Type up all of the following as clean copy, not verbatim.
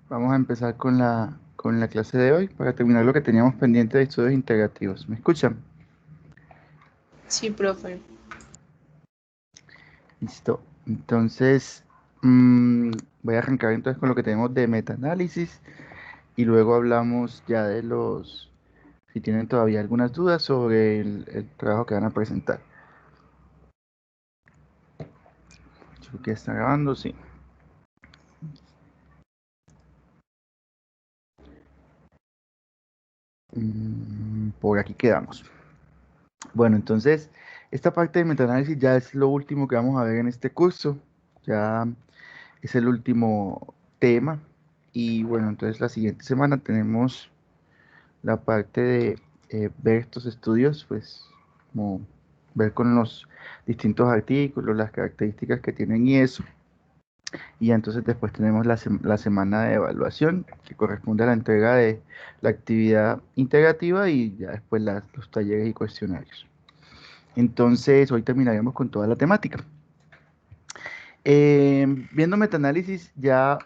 Vamos a empezar con la clase de hoy para terminar lo que teníamos pendiente de estudios integrativos. ¿Me escuchan? Sí, profe. Listo. Entonces, voy a arrancar entonces con lo que tenemos de metaanálisis y luego hablamos ya de si tienen todavía algunas dudas sobre el trabajo que van a presentar. Yo creo que está grabando, sí. Por aquí quedamos. Bueno, entonces, esta parte de metaanálisis ya es lo último que vamos a ver en este curso. Ya es el último tema. Y bueno, entonces la siguiente semana tenemos la parte de ver estos estudios, pues como ver con los distintos artículos, las características que tienen y eso. Y ya entonces después tenemos la semana de evaluación, que corresponde a la entrega de la actividad integrativa y ya después los talleres y cuestionarios. Entonces, hoy terminaríamos con toda la temática. Viendo metaanálisis, ya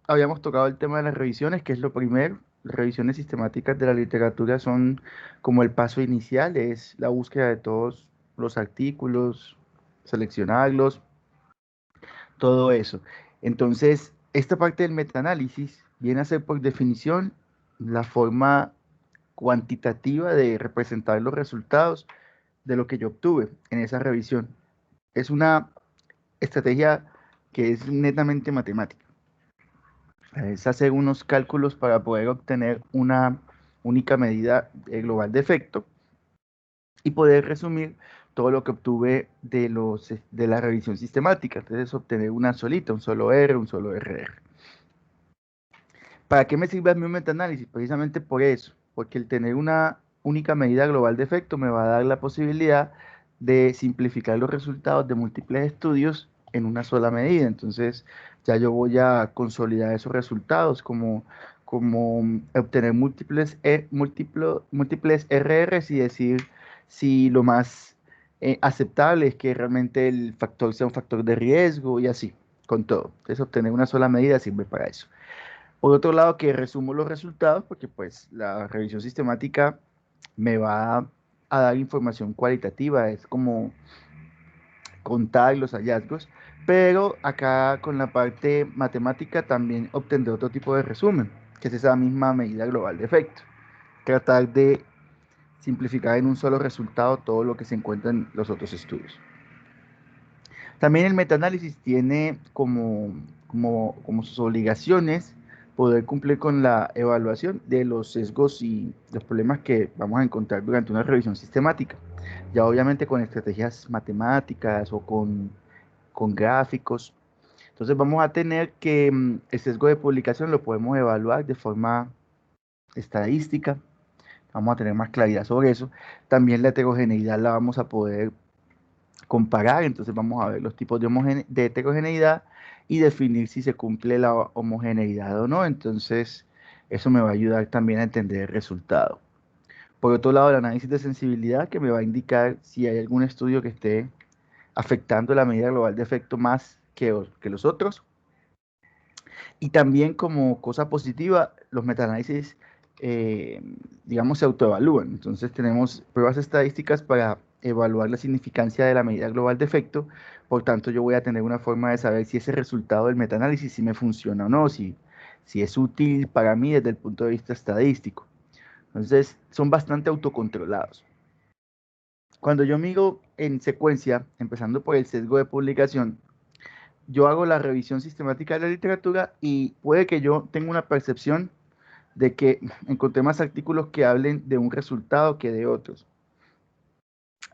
habíamos tocado el tema de las revisiones, que es lo primero. Las revisiones sistemáticas de la literatura son como el paso inicial, es la búsqueda de todos los artículos, seleccionarlos, todo eso. Entonces, esta parte del metaanálisis viene a ser por definición la forma cuantitativa de representar los resultados de lo que yo obtuve en esa revisión. Es una estrategia que es netamente matemática. Es hacer unos cálculos para poder obtener una única medida global de efecto y poder resumir todo lo que obtuve de la revisión sistemática. Entonces, obtener una solita, un solo R, un solo RR. ¿Para qué me sirve a mí un metaanálisis? Precisamente por eso, porque el tener una única medida global de efecto me va a dar la posibilidad de simplificar los resultados de múltiples estudios en una sola medida. Entonces, ya yo voy a consolidar esos resultados como obtener múltiples RRs y decir si lo más aceptable es que realmente el factor sea un factor de riesgo y así, con todo. Entonces, obtener una sola medida sirve para eso. Por otro lado, que resumo los resultados, porque pues la revisión sistemática me va a dar información cualitativa, es como contar los hallazgos, pero acá con la parte matemática también obtendré otro tipo de resumen, que es esa misma medida global de efecto. Tratar de simplificar en un solo resultado todo lo que se encuentra en los otros estudios. También el metaanálisis tiene como sus obligaciones poder cumplir con la evaluación de los sesgos y los problemas que vamos a encontrar durante una revisión sistemática. Ya obviamente con estrategias matemáticas o con gráficos. Entonces vamos a tener que el sesgo de publicación lo podemos evaluar de forma estadística. Vamos a tener más claridad sobre eso. También la heterogeneidad la vamos a poder comparar, entonces vamos a ver los tipos de heterogeneidad y definir si se cumple la homogeneidad o no, entonces eso me va a ayudar también a entender el resultado. Por otro lado, el análisis de sensibilidad que me va a indicar si hay algún estudio que esté afectando la medida global de efecto más que los otros. Y también como cosa positiva, los metaanálisis, eh, digamos, se autoevalúan. Entonces tenemos pruebas estadísticas para evaluar la significancia de la medida global de efecto. Por tanto, yo voy a tener una forma de saber si ese resultado del metaanálisis si me funciona o no, si es útil para mí desde el punto de vista estadístico. Entonces, son bastante autocontrolados. Cuando yo miro en secuencia, empezando por el sesgo de publicación, yo hago la revisión sistemática de la literatura y puede que yo tenga una percepción de que encontré más artículos que hablen de un resultado que de otros.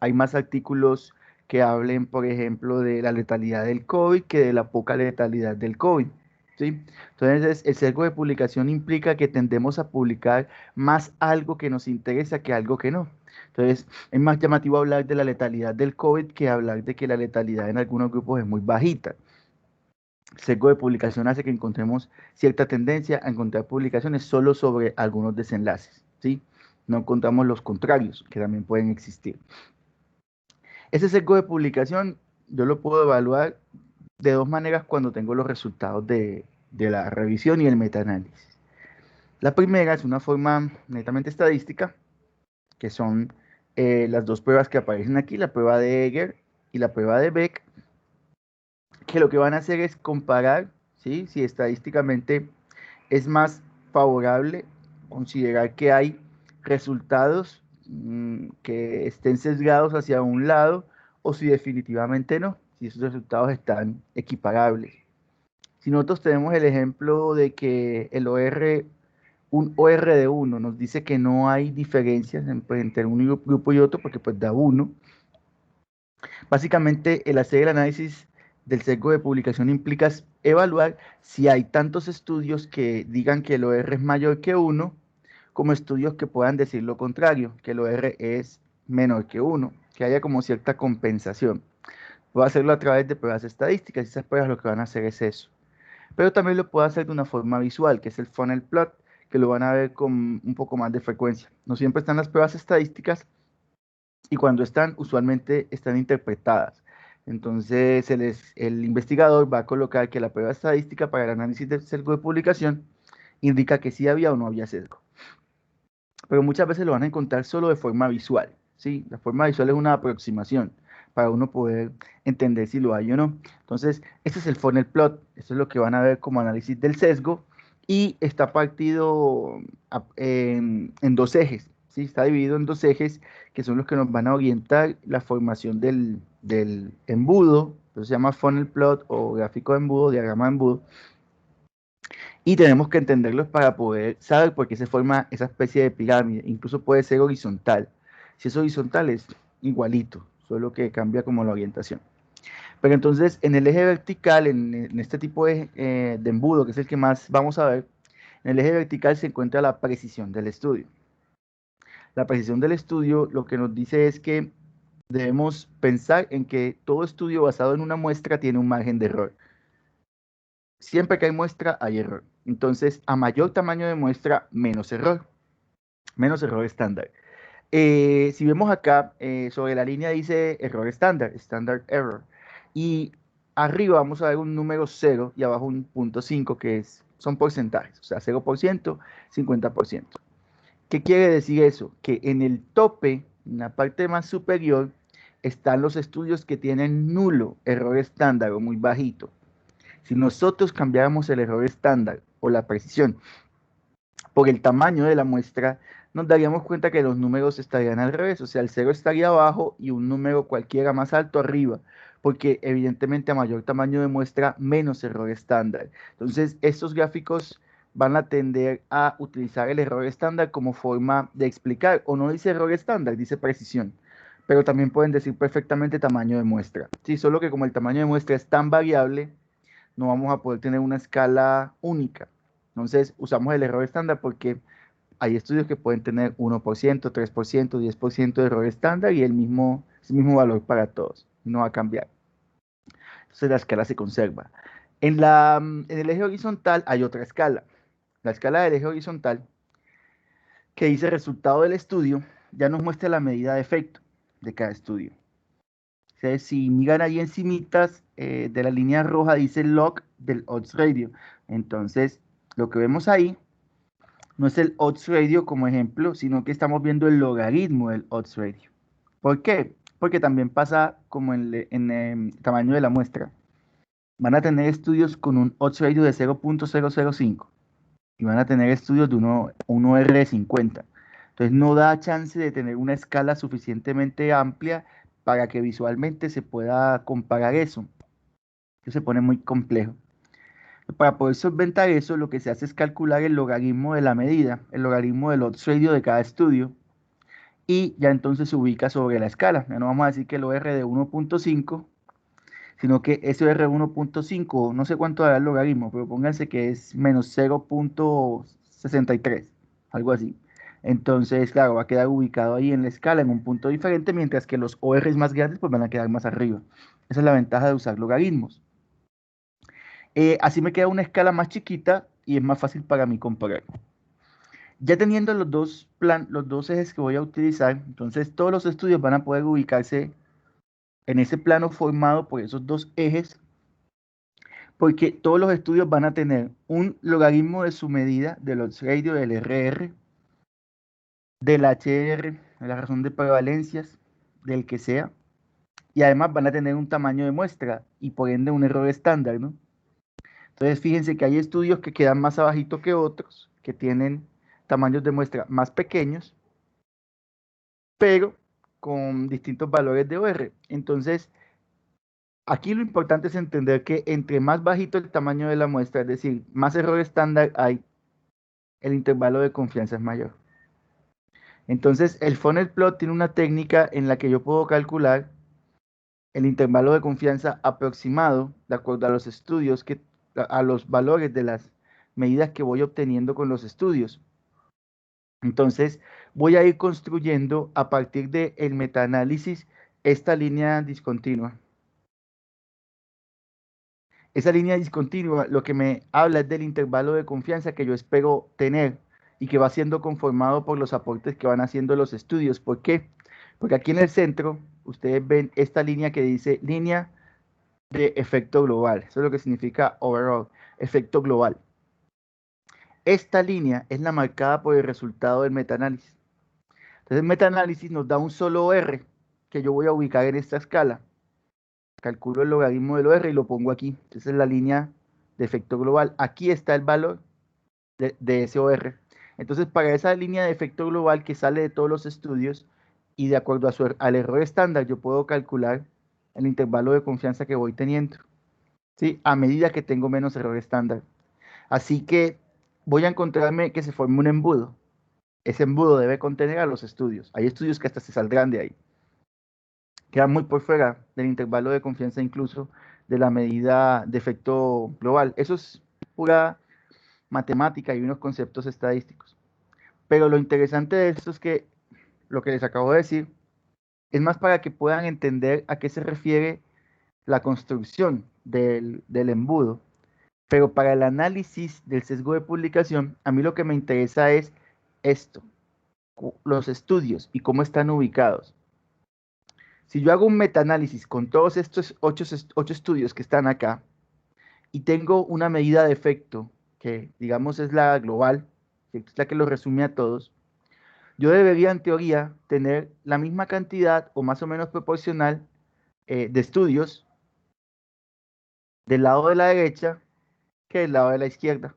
Hay más artículos que hablen, por ejemplo, de la letalidad del COVID que de la poca letalidad del COVID. ¿Sí? Entonces, el sesgo de publicación implica que tendemos a publicar más algo que nos interesa que algo que no. Entonces, es más llamativo hablar de la letalidad del COVID que hablar de que la letalidad en algunos grupos es muy bajita. Sesgo de publicación hace que encontremos cierta tendencia a encontrar publicaciones solo sobre algunos desenlaces, ¿sí? No encontramos los contrarios, que también pueden existir. Ese sesgo de publicación yo lo puedo evaluar de dos maneras cuando tengo los resultados de la revisión y el metaanálisis. La primera es una forma netamente estadística, que son las dos pruebas que aparecen aquí, la prueba de Egger y la prueba de Beck, que lo que van a hacer es comparar, ¿sí?, si estadísticamente es más favorable considerar que hay resultados que estén sesgados hacia un lado o si definitivamente no, si esos resultados están equiparables. Si nosotros tenemos el ejemplo de que un OR de 1 nos dice que no hay diferencias entre un grupo y otro porque pues da 1, básicamente el hacer el análisis del sesgo de publicación implica evaluar si hay tantos estudios que digan que el OR es mayor que 1, como estudios que puedan decir lo contrario, que el OR es menor que 1, que haya como cierta compensación. Puedo hacerlo a través de pruebas estadísticas, y esas pruebas lo que van a hacer es eso. Pero también lo puedo hacer de una forma visual, que es el funnel plot, que lo van a ver con un poco más de frecuencia. No siempre están las pruebas estadísticas, y cuando están, usualmente están interpretadas. Entonces, el investigador va a colocar que la prueba estadística para el análisis del sesgo de publicación indica que sí había o no había sesgo. Pero muchas veces lo van a encontrar solo de forma visual, ¿sí? La forma visual es una aproximación para uno poder entender si lo hay o no. Entonces, este es el funnel plot, esto es lo que van a ver como análisis del sesgo, y está partido en dos ejes, ¿sí? Está dividido en dos ejes que son los que nos van a orientar la formación del embudo, eso se llama funnel plot o gráfico de embudo, diagrama de embudo, y tenemos que entenderlos para poder saber por qué se forma esa especie de pirámide. Incluso puede ser horizontal. Si es horizontal es igualito, solo que cambia como la orientación. Pero entonces en el eje vertical, en este tipo de embudo, que es el que más vamos a ver, en el eje vertical se encuentra la precisión del estudio. La precisión del estudio lo que nos dice es que debemos pensar en que todo estudio basado en una muestra tiene un margen de error. Siempre que hay muestra, hay error. Entonces, a mayor tamaño de muestra, menos error estándar. Si vemos acá, sobre la línea dice error estándar, standard error. Y arriba vamos a ver un número 0 y abajo un punto 5 que son porcentajes, o sea, 0%, 50%. ¿Qué quiere decir eso? Que en el tope, en la parte más superior, están los estudios que tienen nulo error estándar o muy bajito. Si nosotros cambiáramos el error estándar o la precisión por el tamaño de la muestra, nos daríamos cuenta que los números estarían al revés, o sea, el 0 estaría abajo y un número cualquiera más alto arriba, porque evidentemente a mayor tamaño de muestra, menos error estándar. Entonces, estos gráficos van a tender a utilizar el error estándar como forma de explicar, o no dice error estándar, dice precisión, pero también pueden decir perfectamente tamaño de muestra. Sí, solo que como el tamaño de muestra es tan variable, no vamos a poder tener una escala única. Entonces, usamos el error estándar porque hay estudios que pueden tener 1%, 3%, 10% de error estándar y el mismo valor para todos. No va a cambiar. Entonces, la escala se conserva. En el eje horizontal hay otra escala. La escala del eje horizontal, que dice resultado del estudio, ya nos muestra la medida de efecto de cada estudio. Entonces, si miran ahí encimitas de la línea roja dice log del odds radio. Entonces, lo que vemos ahí no es el odds radio como ejemplo, sino que estamos viendo el logaritmo del odds radio. ¿Por qué? Porque también pasa como en el tamaño de la muestra. Van a tener estudios con un odds radio de 0.005 y van a tener estudios de 1 R de 50. Entonces no da chance de tener una escala suficientemente amplia para que visualmente se pueda comparar eso. Eso se pone muy complejo. Para poder solventar eso, lo que se hace es calcular el logaritmo de la medida, el logaritmo del odds radio de cada estudio, y ya entonces se ubica sobre la escala. Ya no vamos a decir que el OR de 1.5, sino que ese OR de 1.5, no sé cuánto dará el logaritmo, pero pónganse que es menos 0.63, algo así. Entonces, claro, va a quedar ubicado ahí en la escala en un punto diferente, mientras que los ORs más grandes pues van a quedar más arriba. Esa es la ventaja de usar logaritmos. Así me queda una escala más chiquita y es más fácil para mí comparar. Ya teniendo los dos ejes que voy a utilizar, entonces todos los estudios van a poder ubicarse en ese plano formado por esos dos ejes, porque todos los estudios van a tener un logaritmo de su medida del odds ratio, del RR, del HR, de la razón de prevalencias, del que sea, y además van a tener un tamaño de muestra y por ende un error estándar, ¿no? Entonces fíjense que hay estudios que quedan más abajito que otros, que tienen tamaños de muestra más pequeños, pero con distintos valores de OR. Entonces, aquí lo importante es entender que entre más bajito el tamaño de la muestra, es decir, más error estándar hay, el intervalo de confianza es mayor. Entonces, el funnel plot tiene una técnica en la que yo puedo calcular el intervalo de confianza aproximado de acuerdo a los estudios, a los valores de las medidas que voy obteniendo con los estudios. Entonces, voy a ir construyendo a partir del metaanálisis esta línea discontinua. Esa línea discontinua lo que me habla es del intervalo de confianza que yo espero tener y que va siendo conformado por los aportes que van haciendo los estudios. ¿Por qué? Porque aquí en el centro ustedes ven esta línea que dice línea de efecto global. Eso es lo que significa overall, efecto global. Esta línea es la marcada por el resultado del metaanálisis. Entonces el metaanálisis nos da un solo R que yo voy a ubicar en esta escala. Calculo el logaritmo del OR y lo pongo aquí. Esa es la línea de efecto global. Aquí está el valor de ese OR. Entonces, para esa línea de efecto global que sale de todos los estudios y de acuerdo al error estándar, yo puedo calcular el intervalo de confianza que voy teniendo, ¿sí? A medida que tengo menos error estándar. Así que voy a encontrarme que se forme un embudo. Ese embudo debe contener a los estudios. Hay estudios que hasta se saldrán de ahí. Queda muy por fuera del intervalo de confianza incluso de la medida de efecto global. Eso es pura matemática y unos conceptos estadísticos. Pero lo interesante de esto es que lo que les acabo de decir es más para que puedan entender a qué se refiere la construcción del embudo. Pero para el análisis del sesgo de publicación, a mí lo que me interesa es esto, los estudios y cómo están ubicados. Si yo hago un metaanálisis con todos estos 8 estudios que están acá y tengo una medida de efecto, que digamos es la global, que es la que lo resume a todos, yo debería en teoría tener la misma cantidad o más o menos proporcional de estudios del lado de la derecha que del lado de la izquierda.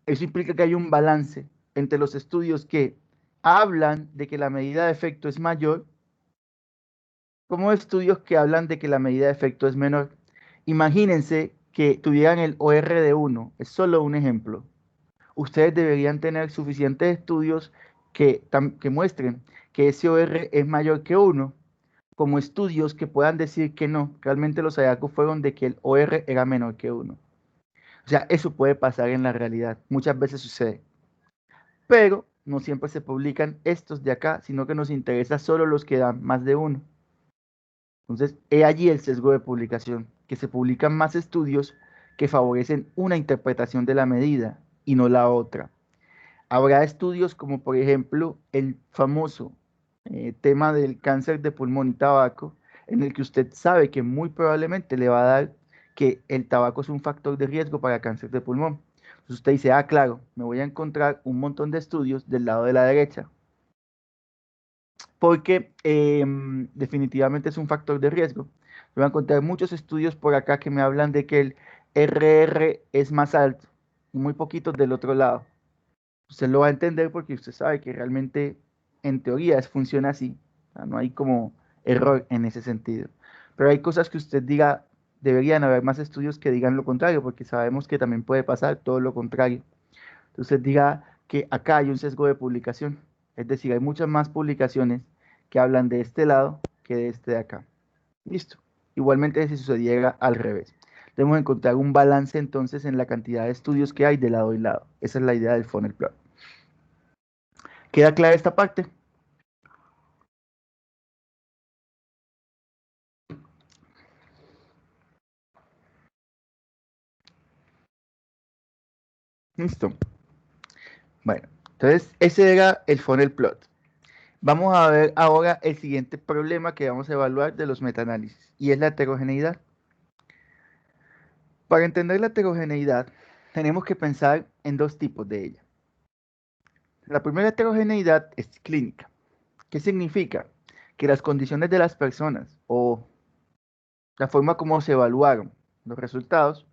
Eso implica que hay un balance entre los estudios que hablan de que la medida de efecto es mayor, como estudios que hablan de que la medida de efecto es menor. Imagínense que tuvieran el OR de 1, es solo un ejemplo. Ustedes deberían tener suficientes estudios que muestren que ese OR es mayor que 1, como estudios que puedan decir que no, realmente los hallazgos fueron de que el OR era menor que 1. O sea, eso puede pasar en la realidad, muchas veces sucede. Pero no siempre se publican estos de acá, sino que nos interesa solo los que dan más de 1. Entonces, he allí el sesgo de publicación, que se publican más estudios que favorecen una interpretación de la medida y no la otra. Habrá estudios como, por ejemplo, el famoso tema del cáncer de pulmón y tabaco, en el que usted sabe que muy probablemente le va a dar que el tabaco es un factor de riesgo para cáncer de pulmón. Entonces usted dice, ah, claro, me voy a encontrar un montón de estudios del lado de la derecha, porque definitivamente es un factor de riesgo. Voy a encontrar muchos estudios por acá que me hablan de que el RR es más alto y muy poquitos del otro lado. Usted lo va a entender porque usted sabe que realmente en teoría funciona así. O sea, no hay como error en ese sentido. Pero hay cosas que usted diga, deberían haber más estudios que digan lo contrario, porque sabemos que también puede pasar todo lo contrario. Entonces diga que acá hay un sesgo de publicación. Es decir, hay muchas más publicaciones que hablan de este lado que de este de acá. Listo. Igualmente si sucediera al revés. Debemos encontrar un balance entonces en la cantidad de estudios que hay de lado y lado. Esa es la idea del funnel plot. ¿Queda clara esta parte? Listo. Bueno, entonces ese era el funnel plot. Vamos a ver ahora el siguiente problema que vamos a evaluar de los metaanálisis y es la heterogeneidad. Para entender la heterogeneidad, tenemos que pensar en dos tipos de ella. La primera heterogeneidad es clínica. ¿Qué significa? Que las condiciones de las personas o la forma como se evaluaron los resultados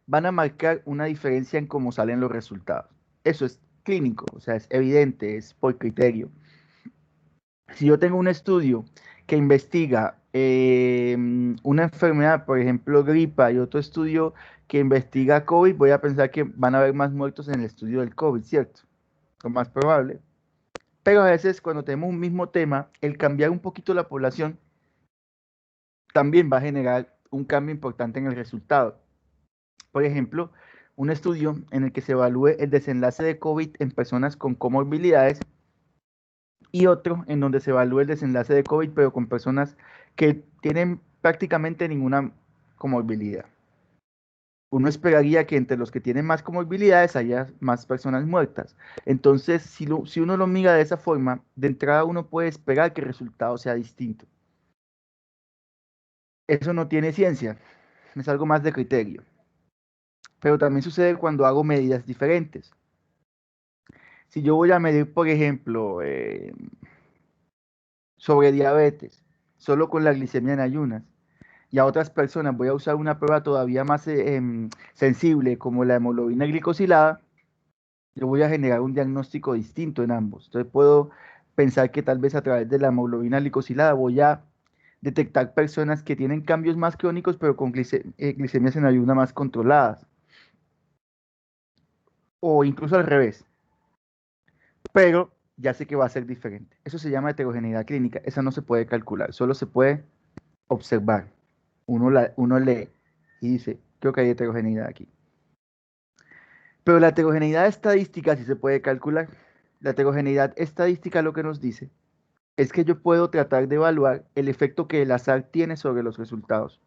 van a marcar una diferencia en cómo salen los resultados. Eso es clínico, o sea, es evidente, es por criterio. Si yo tengo un estudio que investiga una enfermedad, por ejemplo, gripa, y otro estudio que investiga COVID, voy a pensar que van a haber más muertos en el estudio del COVID, ¿cierto? Lo más probable. Pero a veces cuando tenemos un mismo tema, el cambiar un poquito la población también va a generar un cambio importante en el resultado. Por ejemplo, un estudio en el que se evalúe el desenlace de COVID en personas con comorbilidades y otro en donde se evalúe el desenlace de COVID, pero con personas que tienen prácticamente ninguna comorbilidad. Uno esperaría que entre los que tienen más comorbilidades haya más personas muertas. Entonces, si uno lo mira de esa forma, de entrada uno puede esperar que el resultado sea distinto. Eso no tiene ciencia, es algo más de criterio. Pero también sucede cuando hago medidas diferentes. Si yo voy a medir, por ejemplo, sobre diabetes, solo con la glicemia en ayunas, y a otras personas voy a usar una prueba todavía más sensible como la hemoglobina glicosilada, yo voy a generar un diagnóstico distinto en ambos. Entonces puedo pensar que tal vez a través de la hemoglobina glicosilada voy a detectar personas que tienen cambios más crónicos, pero con glicemias en ayuna más controladas. O incluso al revés. Pero ya sé que va a ser diferente. Eso se llama heterogeneidad clínica. Esa no se puede calcular, solo se puede observar. Uno lee y dice, creo que hay heterogeneidad aquí. Pero la heterogeneidad estadística sí se puede calcular. La heterogeneidad estadística lo que nos dice es que yo puedo tratar de evaluar el efecto que el azar tiene sobre los resultados.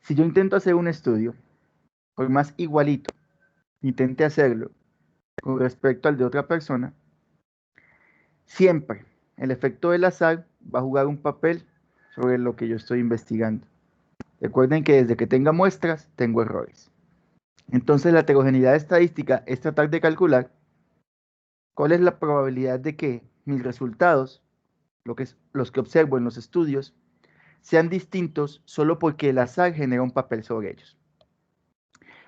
Si yo intento hacer un estudio, por más igualito, intente hacerlo con respecto al de otra persona, siempre el efecto del azar va a jugar un papel sobre lo que yo estoy investigando. Recuerden que desde que tenga muestras, tengo errores. Entonces la heterogeneidad estadística es tratar de calcular cuál es la probabilidad de que mis resultados, los que observo en los estudios, sean distintos solo porque el azar genera un papel sobre ellos.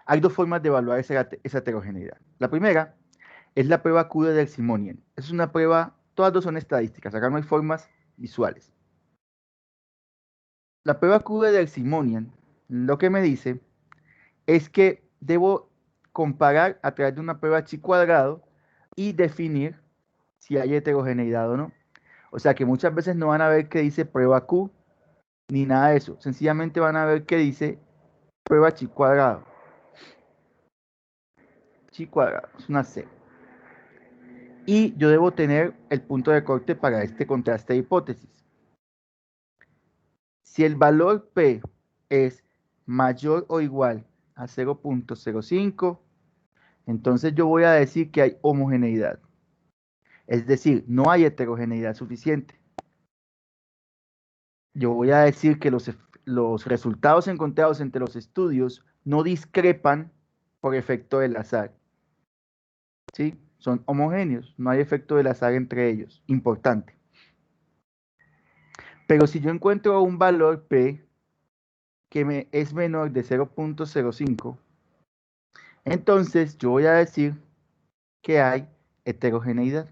Hay dos formas de evaluar esa heterogeneidad. La primera es la prueba Q de Simonian. Es una prueba, todas dos son estadísticas, acá no hay formas visuales. La prueba Q de Simonian lo que me dice es que debo comparar a través de una prueba chi cuadrado y definir si hay heterogeneidad o no. O sea que muchas veces no van a ver que dice prueba Q ni nada de eso. Sencillamente van a ver que dice prueba chi cuadrado. Chi cuadrado, es una C. Y yo debo tener el punto de corte para este contraste de hipótesis. Si el valor P es mayor o igual a 0.05, entonces yo voy a decir que hay homogeneidad. Es decir, no hay heterogeneidad suficiente. Yo voy a decir que los resultados encontrados entre los estudios no discrepan por efecto del azar. ¿Sí? Son homogéneos, no hay efecto del azar entre ellos. Importante. Pero si yo encuentro un valor P que es menor de 0.05, entonces yo voy a decir que hay heterogeneidad.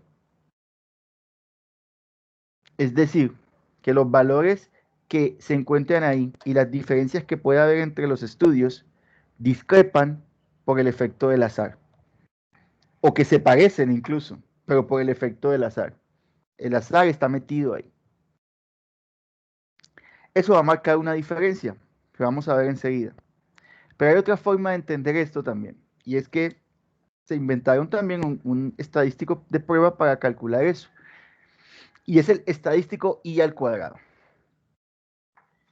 Es decir, que los valores que se encuentran ahí y las diferencias que puede haber entre los estudios discrepan por el efecto del azar. O que se parecen incluso, pero por el efecto del azar. El azar está metido ahí. Eso va a marcar una diferencia, que vamos a ver enseguida. Pero hay otra forma de entender esto también, y es que se inventaron también un estadístico de prueba para calcular eso, y es el estadístico I al cuadrado.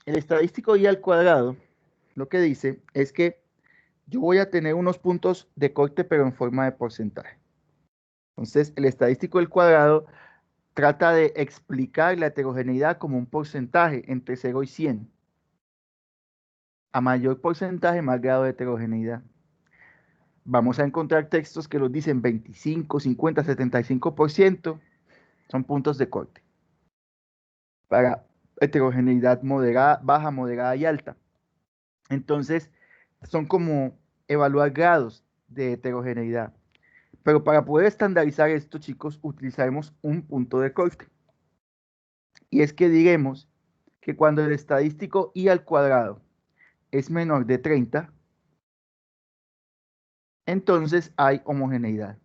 El estadístico I al cuadrado lo que dice es que yo voy a tener unos puntos de corte, pero en forma de porcentaje. Entonces, el estadístico del cuadrado trata de explicar la heterogeneidad como un porcentaje entre 0 y 100. A mayor porcentaje, más grado de heterogeneidad. Vamos a encontrar textos que los dicen 25, 50, 75%. Son puntos de corte. Para heterogeneidad moderada, baja, moderada y alta. Entonces, son como evaluar grados de heterogeneidad. Pero para poder estandarizar esto, chicos, utilizaremos un punto de corte. Y es que diremos que cuando el estadístico i al cuadrado es menor de 30, entonces hay homogeneidad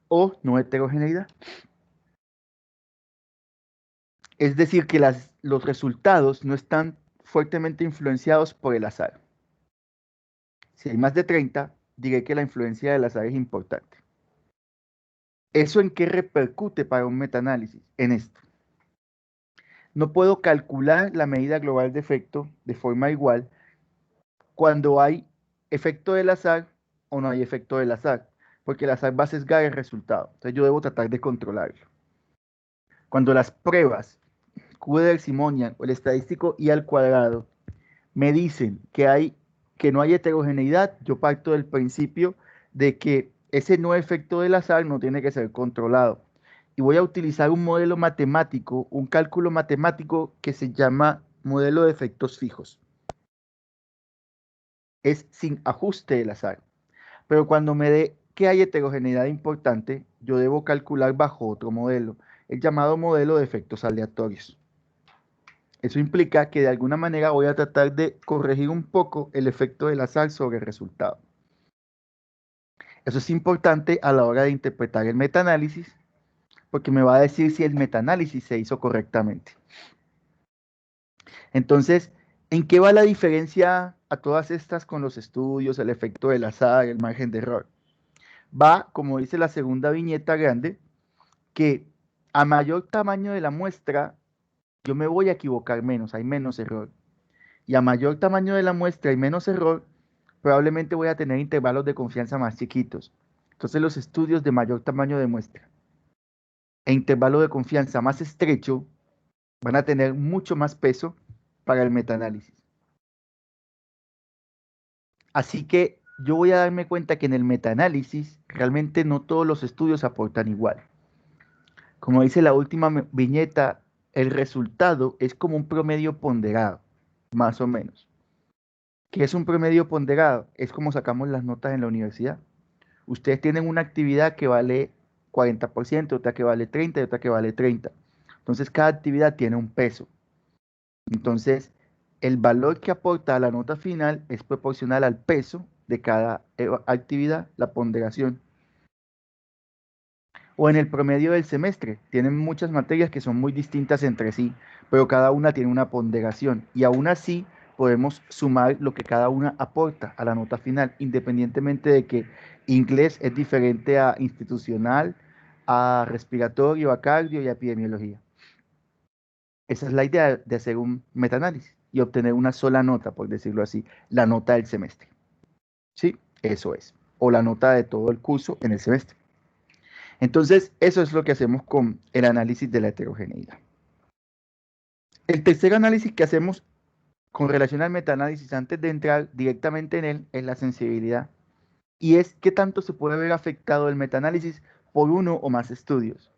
o no heterogeneidad. Es decir, que los resultados no están fuertemente influenciados por el azar. Si hay más de 30, diré que la influencia del azar es importante. ¿Eso en qué repercute para un metaanálisis? En esto. No puedo calcular la medida global de efecto de forma igual cuando hay efecto del azar o no hay efecto del azar, porque el azar va a sesgar el resultado. Entonces yo debo tratar de controlarlo. Cuando las pruebas Kuder-Simonian o el estadístico i al cuadrado me dicen que no hay heterogeneidad, yo parto del principio de que ese no efecto del azar no tiene que ser controlado. Y voy a utilizar un modelo matemático, un cálculo matemático que se llama modelo de efectos fijos. Es sin ajuste del azar. Pero cuando me dé que hay heterogeneidad importante, yo debo calcular bajo otro modelo, el llamado modelo de efectos aleatorios. Eso implica que de alguna manera voy a tratar de corregir un poco el efecto del azar sobre el resultado. Eso es importante a la hora de interpretar el metaanálisis, porque me va a decir si el metaanálisis se hizo correctamente. Entonces, ¿en qué va la diferencia a todas estas con los estudios, el efecto del azar, el margen de error? Va, como dice la segunda viñeta grande, que a mayor tamaño de la muestra, yo me voy a equivocar menos, hay menos error. Y a mayor tamaño de la muestra y menos error, probablemente voy a tener intervalos de confianza más chiquitos. Entonces los estudios de mayor tamaño de muestra e intervalo de confianza más estrecho van a tener mucho más peso para el metaanálisis. Así que yo voy a darme cuenta que en el metaanálisis realmente no todos los estudios aportan igual. Como dice la última viñeta, el resultado es como un promedio ponderado, más o menos. ¿Qué es un promedio ponderado? Es como sacamos las notas en la universidad. Ustedes tienen una actividad que vale 40%, otra que vale 30% y otra que vale 30%. Entonces, cada actividad tiene un peso. Entonces, el valor que aporta a la nota final es proporcional al peso de cada actividad, la ponderación. O en el promedio del semestre, tienen muchas materias que son muy distintas entre sí, pero cada una tiene una ponderación y aún así podemos sumar lo que cada una aporta a la nota final, independientemente de que inglés es diferente a institucional, a respiratorio, a cardio y a epidemiología. Esa es la idea de hacer un metaanálisis y obtener una sola nota, por decirlo así, la nota del semestre. ¿Sí? Eso es. O la nota de todo el curso en el semestre. Entonces, eso es lo que hacemos con el análisis de la heterogeneidad. El tercer análisis que hacemos con relación al metaanálisis, antes de entrar directamente en él, es la sensibilidad. Y es qué tanto se puede ver afectado el metaanálisis por uno o más estudios.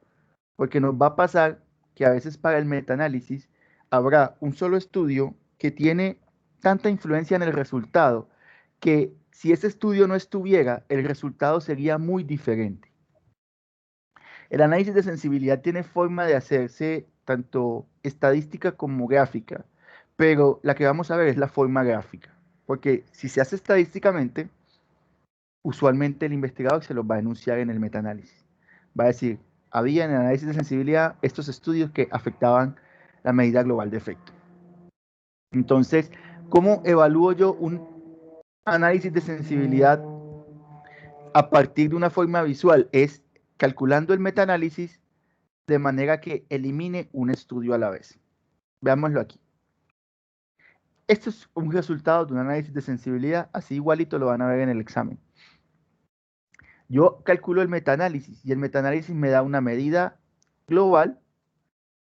Porque nos va a pasar que a veces para el metaanálisis habrá un solo estudio que tiene tanta influencia en el resultado que si ese estudio no estuviera, el resultado sería muy diferente. El análisis de sensibilidad tiene forma de hacerse tanto estadística como gráfica, pero la que vamos a ver es la forma gráfica, porque si se hace estadísticamente, usualmente el investigador se los va a enunciar en el metaanálisis. Va a decir, había en el análisis de sensibilidad estos estudios que afectaban la medida global de efecto. Entonces, ¿cómo evalúo yo un análisis de sensibilidad a partir de una forma visual? Es calculando el metaanálisis de manera que elimine un estudio a la vez. Veámoslo aquí. Esto es un resultado de un análisis de sensibilidad, así igualito lo van a ver en el examen. Yo calculo el metaanálisis y el metaanálisis me da una medida global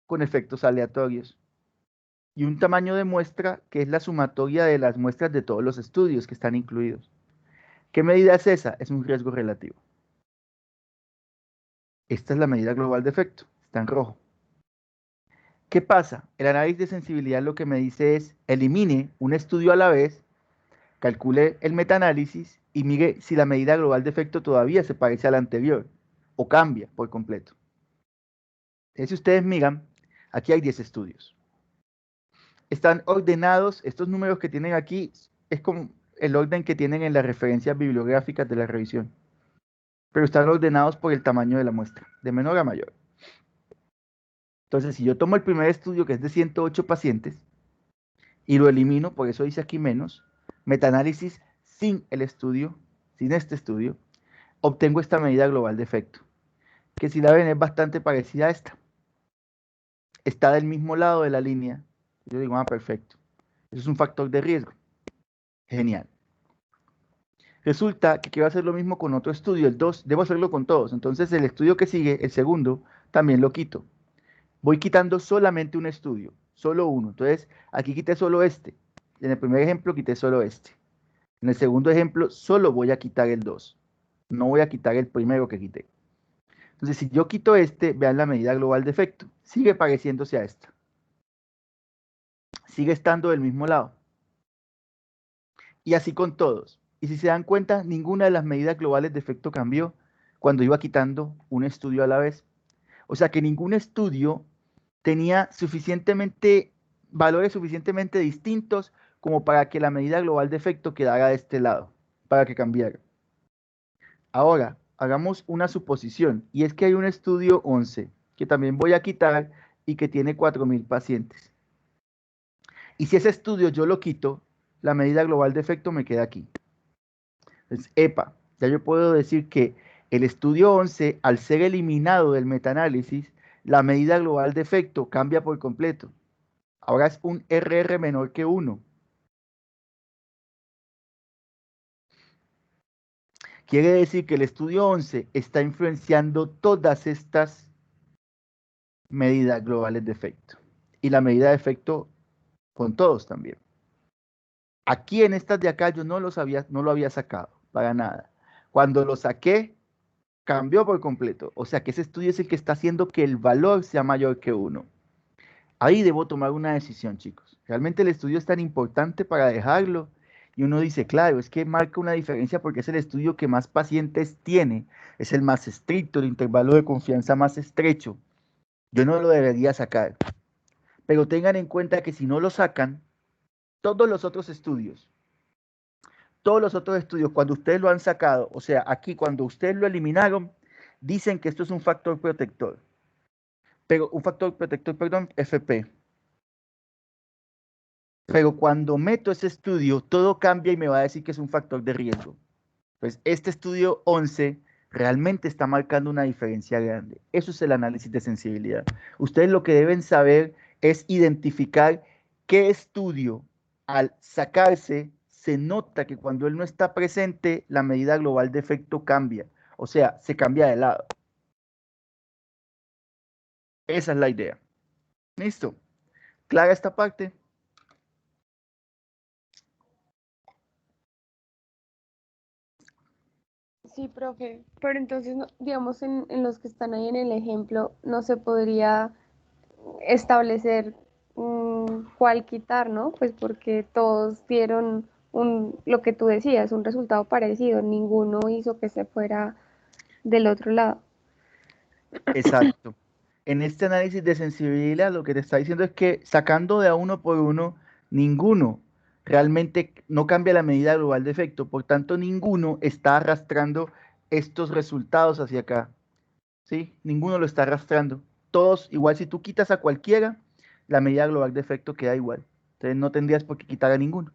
con efectos aleatorios. y un tamaño de muestra que es la sumatoria de las muestras de todos los estudios que están incluidos. ¿Qué medida es esa? Es un riesgo relativo. Esta es la medida global de efecto, está en rojo. ¿Qué pasa? El análisis de sensibilidad lo que me dice es, elimine un estudio a la vez, calcule el metaanálisis y mire si la medida global de efecto todavía se parece a la anterior o cambia por completo. Si ustedes miran, aquí hay 10 estudios. Están ordenados, estos números que tienen aquí es como el orden que tienen en las referencias bibliográficas de la revisión, pero están ordenados por el tamaño de la muestra, de menor a mayor. Entonces, si yo tomo el primer estudio, que es de 108 pacientes, y lo elimino, por eso dice aquí menos, metaanálisis sin el estudio, sin este estudio, obtengo esta medida global de efecto, que si la ven es bastante parecida a esta. Está del mismo lado de la línea. Yo digo, perfecto. Eso es un factor de riesgo. Genial. Resulta que quiero hacer lo mismo con otro estudio, el 2, debo hacerlo con todos. Entonces el estudio que sigue, el segundo, también lo quito. Voy quitando solamente un estudio, solo uno. Entonces aquí quité solo este. En el primer ejemplo quité solo este. En el segundo ejemplo solo voy a quitar el 2. No voy a quitar el primero que quité. Entonces si yo quito este, vean la medida global de efecto. Sigue pareciéndose a esta. Sigue estando del mismo lado. Y así con todos. Y si se dan cuenta, ninguna de las medidas globales de efecto cambió cuando iba quitando un estudio a la vez. O sea que ningún estudio tenía valores suficientemente distintos como para que la medida global de efecto quedara de este lado, para que cambiara. Ahora, hagamos una suposición, y es que hay un estudio 11, que también voy a quitar y que tiene 4.000 pacientes. Y si ese estudio yo lo quito, la medida global de efecto me queda aquí. Entonces, ya yo puedo decir que el estudio 11, al ser eliminado del metaanálisis, la medida global de efecto cambia por completo. Ahora es un RR menor que 1. Quiere decir que el estudio 11 está influenciando todas estas medidas globales de efecto. Y la medida de efecto con todos también. Aquí en estas de acá yo no lo había sacado, para nada. Cuando lo saqué, cambió por completo. O sea que ese estudio es el que está haciendo que el valor sea mayor que 1. Ahí debo tomar una decisión, chicos. Realmente el estudio es tan importante para dejarlo. Y uno dice, claro, es que marca una diferencia porque es el estudio que más pacientes tiene. Es el más estricto, el intervalo de confianza más estrecho. Yo no lo debería sacar. Pero tengan en cuenta que si no lo sacan, todos los otros estudios, cuando ustedes lo han sacado, o sea, aquí cuando ustedes lo eliminaron, dicen que esto es un factor protector. Pero un factor protector, perdón, FP. Pero cuando meto ese estudio, todo cambia y me va a decir que es un factor de riesgo. Pues este estudio 11 realmente está marcando una diferencia grande. Eso es el análisis de sensibilidad. Ustedes lo que deben saber es identificar qué estudio al sacarse se nota que cuando él no está presente, la medida global de efecto cambia. O sea, se cambia de lado. Esa es la idea. ¿Listo? ¿Clara esta parte? Sí, profe, pero entonces, digamos, en los que están ahí en el ejemplo, no se podría establecer cuál quitar, ¿no? Pues porque todos dieron lo que tú decías, un resultado parecido, ninguno hizo que se fuera del otro lado. Exacto. En este análisis de sensibilidad, lo que te está diciendo es que sacando de a uno por uno, ninguno realmente no cambia la medida global de efecto. Por tanto, ninguno está arrastrando estos resultados hacia acá. ¿Sí? Ninguno lo está arrastrando. Todos, igual si tú quitas a cualquiera, la medida global de efecto queda igual. Entonces no tendrías por qué quitar a ninguno.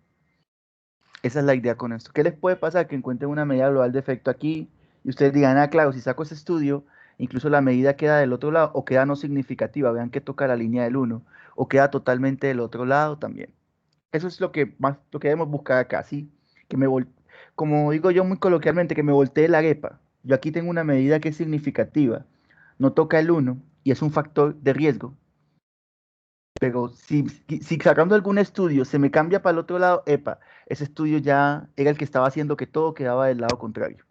Esa es la idea con esto. ¿Qué les puede pasar? Que encuentren una medida global de efecto aquí y ustedes digan, claro, si saco ese estudio, incluso la medida queda del otro lado o queda no significativa. Vean que toca la línea del 1 o queda totalmente del otro lado también. Eso es lo que debemos buscar acá, ¿sí? Como digo yo muy coloquialmente, que me voltee la arepa. Yo aquí tengo una medida que es significativa, no toca el 1 y es un factor de riesgo. Pero si sacando algún estudio se me cambia para el otro lado, epa, ese estudio ya era el que estaba haciendo que todo quedaba del lado contrario.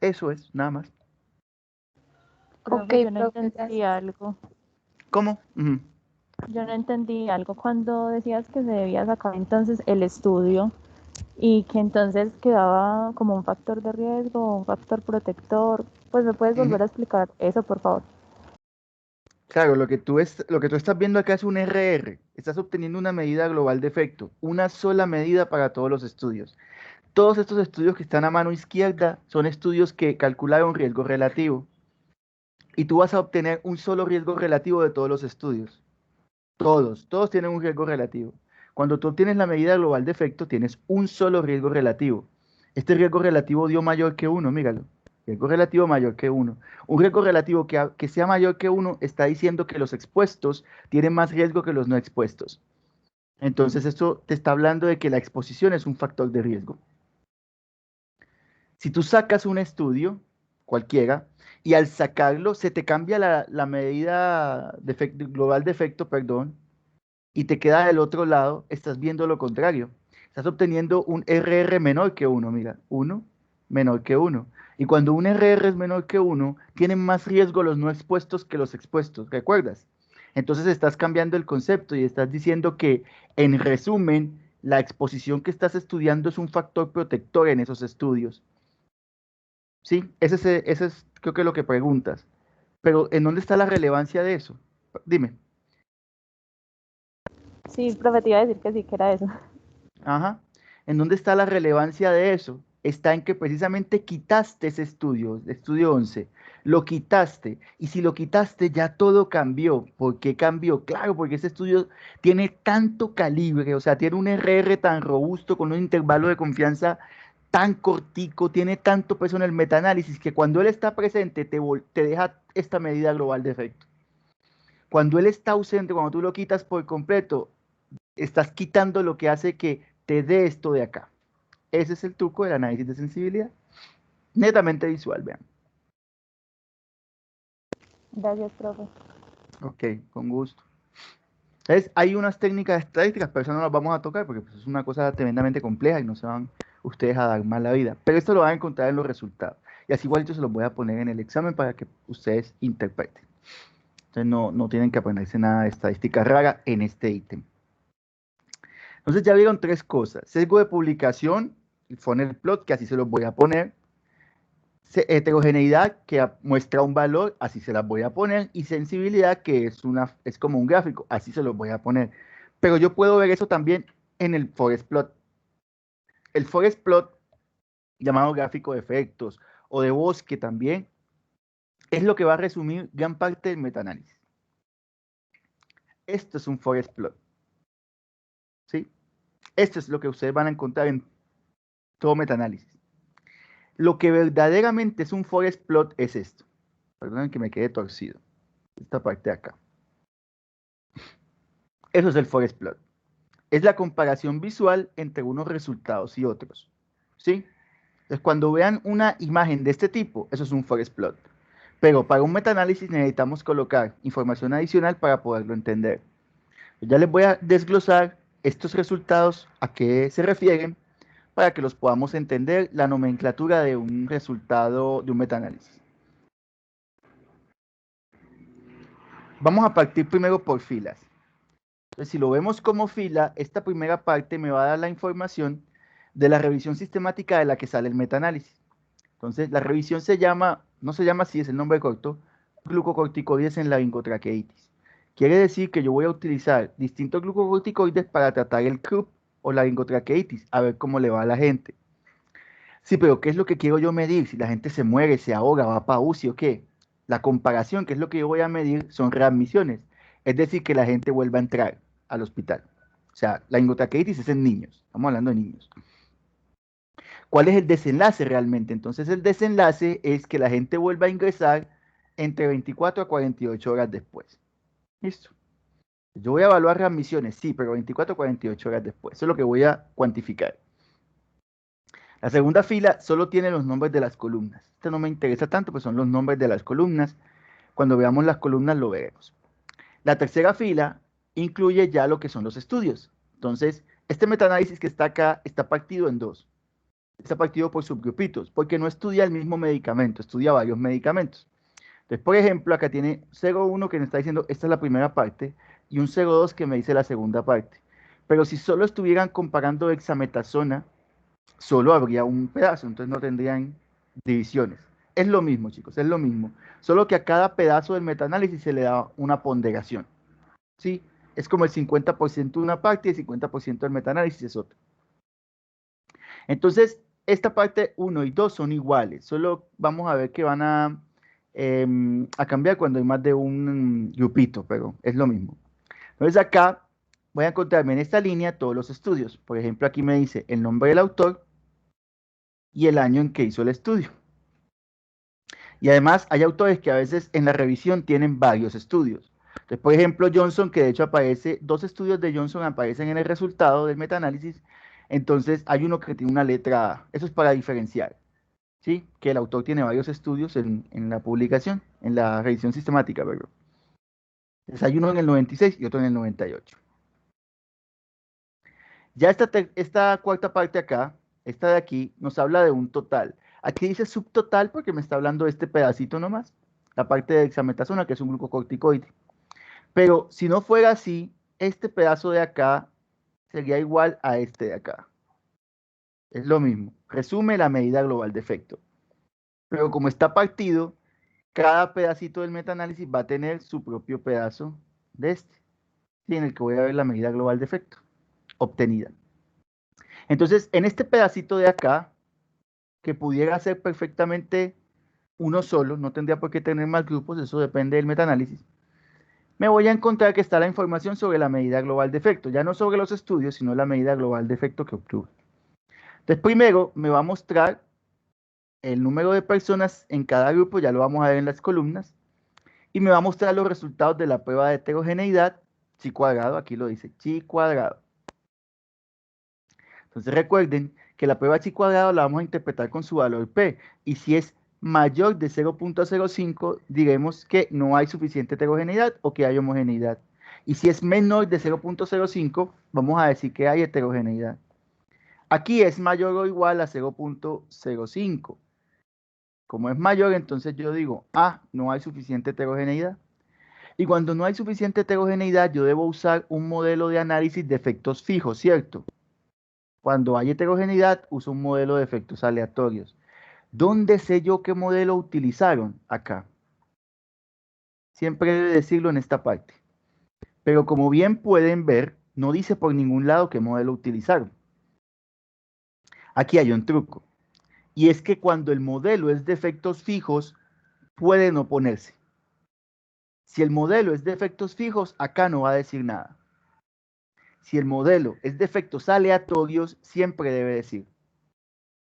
Eso es, nada más. Ok, Profe, yo no profe, entendí gracias. algo. ¿Cómo? Yo no entendí algo cuando decías que se debía sacar entonces el estudio y que entonces quedaba como un factor de riesgo, un factor protector. Pues me puedes volver a explicar eso, por favor. Claro, lo que tú estás viendo acá es un RR. Estás obteniendo una medida global de efecto, una sola medida para todos los estudios. Todos estos estudios que están a mano izquierda son estudios que calcularon riesgo relativo. Y tú vas a obtener un solo riesgo relativo de todos los estudios. Todos tienen un riesgo relativo. Cuando tú obtienes la medida global de efecto, tienes un solo riesgo relativo. Este riesgo relativo dio mayor que 1, míralo. Riesgo relativo mayor que 1. Un riesgo relativo que sea mayor que 1 está diciendo que los expuestos tienen más riesgo que los no expuestos. Entonces, esto te está hablando de que la exposición es un factor de riesgo. Si tú sacas un estudio, cualquiera, y al sacarlo se te cambia la medida global de efecto, perdón, y te queda del otro lado, estás viendo lo contrario. Estás obteniendo un RR menor que 1, mira, 1 menor que 1. Y cuando un RR es menor que 1, tienen más riesgo los no expuestos que los expuestos, ¿recuerdas? Entonces estás cambiando el concepto y estás diciendo que, en resumen, la exposición que estás estudiando es un factor protector en esos estudios. ¿Sí? Ese es creo que lo que preguntas. Pero ¿en dónde está la relevancia de eso? Dime. Sí, profe, te iba a decir que sí, que era eso. Ajá. ¿En dónde está la relevancia de eso? Está en que precisamente quitaste ese estudio 11, lo quitaste, y si lo quitaste ya todo cambió. ¿Por qué cambió? Claro, porque ese estudio tiene tanto calibre, o sea, tiene un RR tan robusto con un intervalo de confianza tan cortico, tiene tanto peso en el metaanálisis que cuando él está presente te deja esta medida global de efecto. Cuando él está ausente, cuando tú lo quitas por completo, estás quitando lo que hace que te dé esto de acá. Ese es el truco del análisis de sensibilidad. Netamente visual, vean. Gracias, profe. Ok, con gusto. Entonces, hay unas técnicas estadísticas, pero eso no las vamos a tocar porque pues, es una cosa tremendamente compleja y no se van ustedes a dar mal la vida. Pero esto lo van a encontrar en los resultados. Y así igualito se los voy a poner en el examen para que ustedes interpreten. Entonces, no tienen que aprenderse nada de estadística rara en este ítem. Entonces, ya vieron tres cosas. Sesgo de publicación, el funnel plot, que así se los voy a poner. Heterogeneidad, que muestra un valor, así se las voy a poner, y sensibilidad, que es como un gráfico, así se los voy a poner. Pero yo puedo ver eso también en el forest plot. El forest plot, llamado gráfico de efectos o de bosque también, es lo que va a resumir gran parte del metaanálisis. Esto es un forest plot. ¿Sí? Esto es lo que ustedes van a encontrar en todo metaanálisis. Lo que verdaderamente es un forest plot es esto. Perdonen que me quede torcido. Esta parte de acá. Eso es el forest plot. Es la comparación visual entre unos resultados y otros. ¿Sí? Entonces, cuando vean una imagen de este tipo, eso es un forest plot. Pero para un metaanálisis necesitamos colocar información adicional para poderlo entender. Ya les voy a desglosar estos resultados, a qué se refieren, para que los podamos entender la nomenclatura de un resultado de un metaanálisis. Vamos a partir primero por filas. Entonces, si lo vemos como fila, esta primera parte me va a dar la información de la revisión sistemática de la que sale el metaanálisis. Entonces, la revisión no se llama así, es el nombre corto, glucocorticoides en laringotraqueitis. Quiere decir que yo voy a utilizar distintos glucocorticoides para tratar el CRUP o laringotraqueitis, a ver cómo le va a la gente. Sí, pero ¿qué es lo que quiero yo medir? Si la gente se muere, se ahoga, va para UCI o qué. La comparación, que es lo que yo voy a medir, son readmisiones. Es decir, que la gente vuelva a entrar al hospital. O sea, la laringotraqueitis es en niños. Estamos hablando de niños. ¿Cuál es el desenlace realmente? Entonces el desenlace es que la gente vuelva a ingresar entre 24 a 48 horas después. ¿Listo? Yo voy a evaluar readmisiones, sí, pero 24 a 48 horas después. Eso es lo que voy a cuantificar. La segunda fila solo tiene los nombres de las columnas. Esto no me interesa tanto, pues son los nombres de las columnas. Cuando veamos las columnas lo veremos. La tercera fila incluye ya lo que son los estudios. Entonces, este metaanálisis que está acá está partido en dos. Está partido por subgrupitos, porque no estudia el mismo medicamento, estudia varios medicamentos. Entonces, por ejemplo, acá tiene 0,1 que me está diciendo, esta es la primera parte, y un 0,2 que me dice la segunda parte. Pero si solo estuvieran comparando dexametasona, solo habría un pedazo, entonces no tendrían divisiones. Es lo mismo, chicos, es lo mismo. Solo que a cada pedazo del metaanálisis se le da una ponderación. ¿Sí? Es como el 50% de una parte y el 50% del metaanálisis es otra. Entonces, esta parte 1 y 2 son iguales, solo vamos a ver que van a cambiar cuando hay más de un grupito, pero es lo mismo. Entonces acá voy a encontrarme en esta línea todos los estudios. Por ejemplo, aquí me dice el nombre del autor y el año en que hizo el estudio. Y además hay autores que a veces en la revisión tienen varios estudios. Entonces, por ejemplo, Johnson, que de hecho aparece, 2 estudios de Johnson aparecen en el resultado del metaanálisis. Entonces hay uno que tiene una letra A. Eso es para diferenciar, ¿sí? Que el autor tiene varios estudios en la publicación, en la revisión sistemática, perdón. Entonces hay uno en el 96 y otro en el 98. Ya esta cuarta parte acá, esta de aquí, nos habla de un total. Aquí dice subtotal porque me está hablando de este pedacito nomás, la parte de dexametasona, que es un glucocorticoide. Pero si no fuera así, este pedazo de acá sería igual a este de acá. Es lo mismo. Resume la medida global de efecto. Pero como está partido, cada pedacito del metaanálisis va a tener su propio pedazo de este, ¿sí? En el que voy a ver la medida global de efecto obtenida. Entonces, en este pedacito de acá, que pudiera ser perfectamente uno solo, no tendría por qué tener más grupos, eso depende del metaanálisis, me voy a encontrar que está la información sobre la medida global de efecto, ya no sobre los estudios, sino la medida global de efecto que obtuve. Entonces, primero me va a mostrar el número de personas en cada grupo, ya lo vamos a ver en las columnas, y me va a mostrar los resultados de la prueba de heterogeneidad, chi cuadrado, aquí lo dice, chi cuadrado. Entonces recuerden que la prueba chi cuadrado la vamos a interpretar con su valor P, y si es mayor de 0.05, diremos que no hay suficiente heterogeneidad o que hay homogeneidad. Y si es menor de 0.05, vamos a decir que hay heterogeneidad. Aquí es mayor o igual a 0.05. Como es mayor, entonces yo digo, no hay suficiente heterogeneidad. Y cuando no hay suficiente heterogeneidad, yo debo usar un modelo de análisis de efectos fijos, ¿cierto? Cuando hay heterogeneidad, uso un modelo de efectos aleatorios. ¿Dónde sé yo qué modelo utilizaron? Acá. Siempre debe decirlo en esta parte. Pero como bien pueden ver, no dice por ningún lado qué modelo utilizaron. Aquí hay un truco. Y es que cuando el modelo es de efectos fijos, pueden oponerse. Si el modelo es de efectos fijos, acá no va a decir nada. Si el modelo es de efectos aleatorios, siempre debe decir.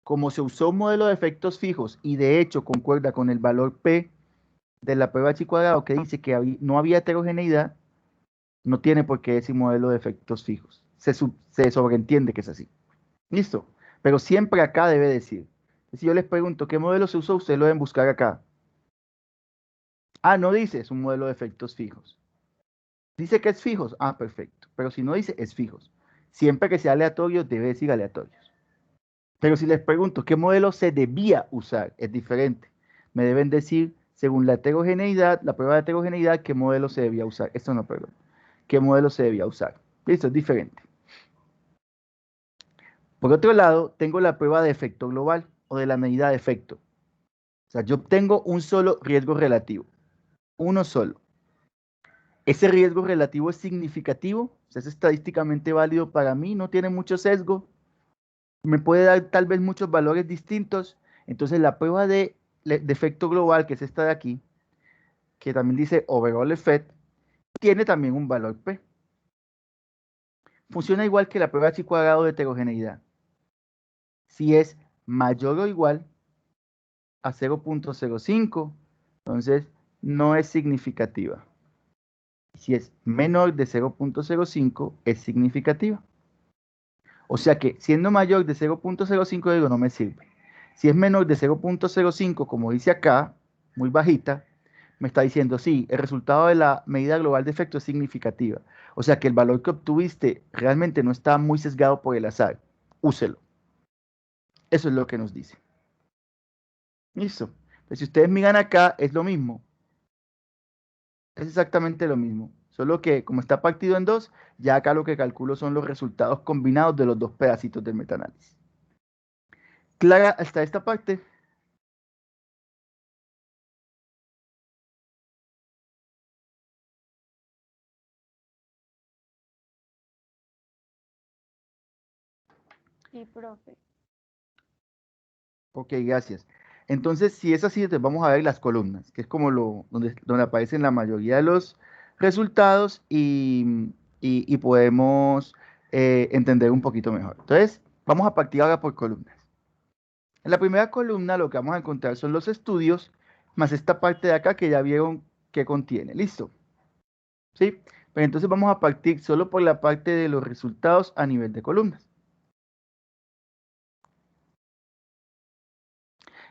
Como se usó un modelo de efectos fijos y de hecho concuerda con el valor P de la prueba chi cuadrado que dice que no había heterogeneidad, no tiene por qué decir modelo de efectos fijos. Se sobreentiende que es así. ¿Listo? Pero siempre acá debe decir. Si yo les pregunto qué modelo se usó, ustedes lo deben buscar acá. No dice, es un modelo de efectos fijos. Dice que es fijos. Perfecto. Pero si no dice, es fijos. Siempre que sea aleatorio, debe decir aleatorios. Pero si les pregunto qué modelo se debía usar, es diferente. Me deben decir, según la heterogeneidad, la prueba de heterogeneidad, qué modelo se debía usar. Esto no, perdón. ¿Qué modelo se debía usar? Listo, es diferente. Por otro lado, tengo la prueba de efecto global o de la medida de efecto. O sea, yo obtengo un solo riesgo relativo. Uno solo. Ese riesgo relativo es significativo, o sea, es estadísticamente válido para mí, no tiene mucho sesgo, me puede dar tal vez muchos valores distintos. Entonces la prueba de efecto global, que es esta de aquí, que también dice overall effect, tiene también un valor P. Funciona igual que la prueba chi cuadrado de heterogeneidad. Si es mayor o igual a 0.05, entonces no es significativa. Si es menor de 0.05, es significativa. O sea que siendo mayor de 0.05, digo, no me sirve. Si es menor de 0.05, como dice acá, muy bajita, me está diciendo, sí, el resultado de la medida global de efecto es significativa. O sea que el valor que obtuviste realmente no está muy sesgado por el azar. Úselo. Eso es lo que nos dice. Listo. Pues si ustedes miran acá, es lo mismo. Es exactamente lo mismo. Solo que como está partido en dos, ya acá lo que calculo son los resultados combinados de los dos pedacitos del metaanálisis. ¿Clara hasta esta parte? Sí, profe. Ok, gracias. Entonces, si es así, entonces vamos a ver las columnas, que es como donde aparecen la mayoría de los resultados y podemos entender un poquito mejor. Entonces, vamos a partir ahora por columnas. En la primera columna lo que vamos a encontrar son los estudios, más esta parte de acá que ya vieron que contiene. ¿Listo? ¿Sí? Pero entonces vamos a partir solo por la parte de los resultados a nivel de columnas.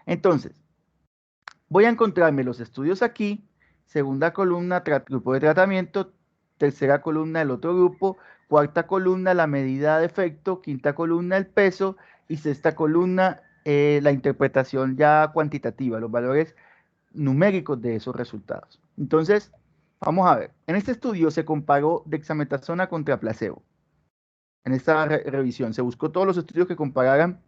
Entonces, voy a encontrarme los estudios aquí, segunda columna, grupo de tratamiento, tercera columna, el otro grupo, cuarta columna, la medida de efecto, quinta columna, el peso y sexta columna, la interpretación ya cuantitativa, los valores numéricos de esos resultados. Entonces, vamos a ver. En este estudio se comparó dexametasona contra placebo. En esta revisión se buscó todos los estudios que compararan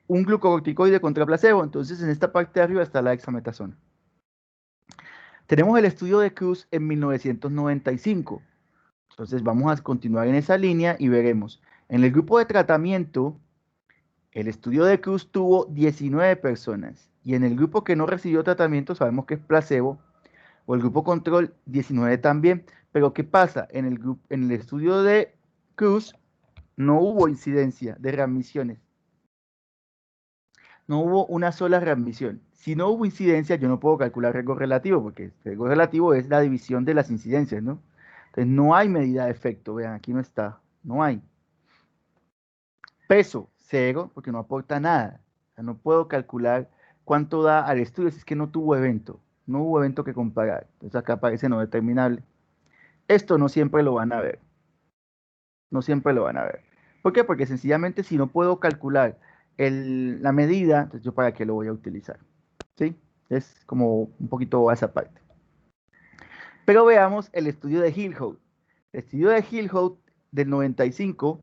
un glucocorticoide contra placebo. Entonces, en esta parte de arriba está la dexametasona. Tenemos el estudio de Cruz en 1995. Entonces, vamos a continuar en esa línea y veremos. En el grupo de tratamiento, el estudio de Cruz tuvo 19 personas. Y en el grupo que no recibió tratamiento, sabemos que es placebo, o el grupo control 19 también, pero ¿qué pasa? En el estudio de Cruz no hubo incidencia de readmisiones, no hubo una sola readmisión. Si no hubo incidencia, yo no puedo calcular riesgo relativo, porque el riesgo relativo es la división de las incidencias, ¿no? Entonces no hay medida de efecto, vean, aquí no está, no hay. Peso, cero, porque no aporta nada. O sea, no puedo calcular cuánto da al estudio si es que no tuvo evento, no hubo evento que comparar. Entonces acá aparece no determinable. Esto no siempre lo van a ver. No siempre lo van a ver. ¿Por qué? Porque sencillamente si no puedo calcular la medida, entonces yo para qué lo voy a utilizar. ¿Sí? Es como un poquito a esa parte. Pero veamos el estudio de Hillholt. El estudio de Hillholt del 95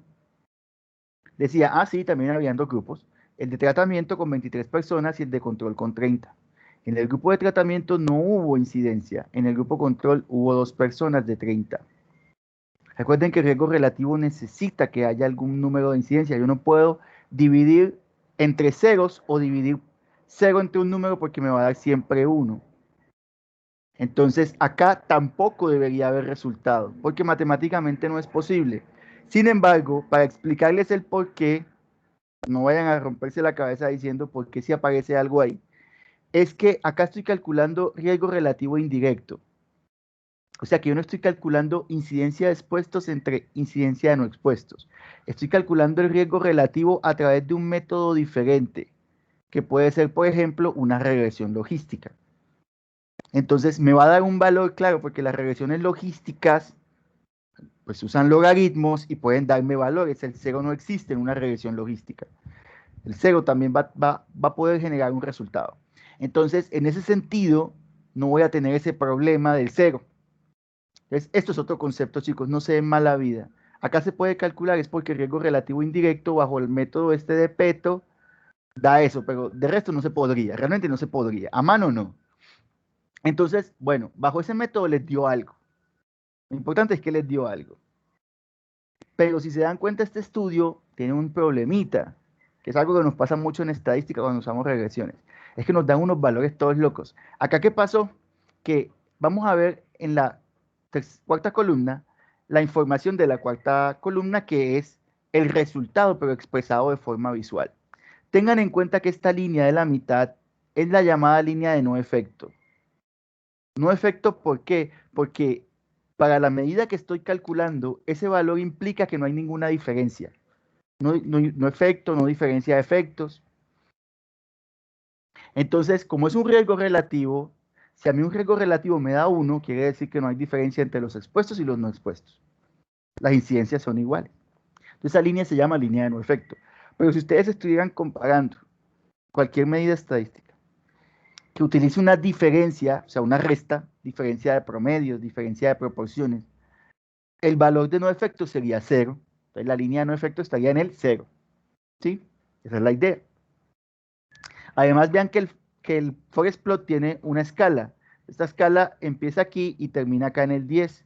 decía, sí, también habían dos grupos. El de tratamiento con 23 personas y el de control con 30. En el grupo de tratamiento no hubo incidencia. En el grupo control hubo 2 personas de 30. Recuerden que el riesgo relativo necesita que haya algún número de incidencia. Yo no puedo dividir entre ceros o dividir 0 entre un número porque me va a dar siempre 1. Entonces acá tampoco debería haber resultado porque matemáticamente no es posible. Sin embargo, para explicarles el por qué, no vayan a romperse la cabeza diciendo por qué si aparece algo ahí, es que acá estoy calculando riesgo relativo indirecto. O sea que yo no estoy calculando incidencia de expuestos entre incidencia de no expuestos. Estoy calculando el riesgo relativo a través de un método diferente, que puede ser, por ejemplo, una regresión logística. Entonces me va a dar un valor, claro, porque las regresiones logísticas pues usan logaritmos y pueden darme valores. El cero no existe en una regresión logística. El cero también va a poder generar un resultado. Entonces, en ese sentido, no voy a tener ese problema del cero. Entonces, esto es otro concepto, chicos, no se den mala vida. Acá se puede calcular, es porque el riesgo relativo indirecto bajo el método este de Peto da eso, pero de resto no se podría, realmente no se podría, a mano no. Entonces, bueno, bajo ese método les dio algo. Lo importante es que les dio algo. Pero si se dan cuenta, este estudio tiene un problemita, que es algo que nos pasa mucho en estadística cuando usamos regresiones. Es que nos dan unos valores todos locos. Acá, ¿qué pasó? Que vamos a ver en la cuarta columna la información de la cuarta columna, que es el resultado, pero expresado de forma visual. Tengan en cuenta que esta línea de la mitad es la llamada línea de no efecto. No efecto, ¿por qué? Porque para la medida que estoy calculando, ese valor implica que no hay ninguna diferencia. No efecto, no diferencia de efectos. Entonces, como es un riesgo relativo, Si a mí un riesgo relativo me da 1, quiere decir que no hay diferencia entre los expuestos y los no expuestos. Las incidencias son iguales. Entonces, esa línea se llama línea de no efecto. Pero si ustedes estuvieran comparando cualquier medida estadística que utilice una diferencia, o sea, una resta, diferencia de promedios, diferencia de proporciones, el valor de no efecto sería 0. Entonces, la línea de no efecto estaría en el 0. ¿Sí? Esa es la idea. Además, vean que el forest plot tiene una escala. Esta escala empieza aquí y termina acá en el 10.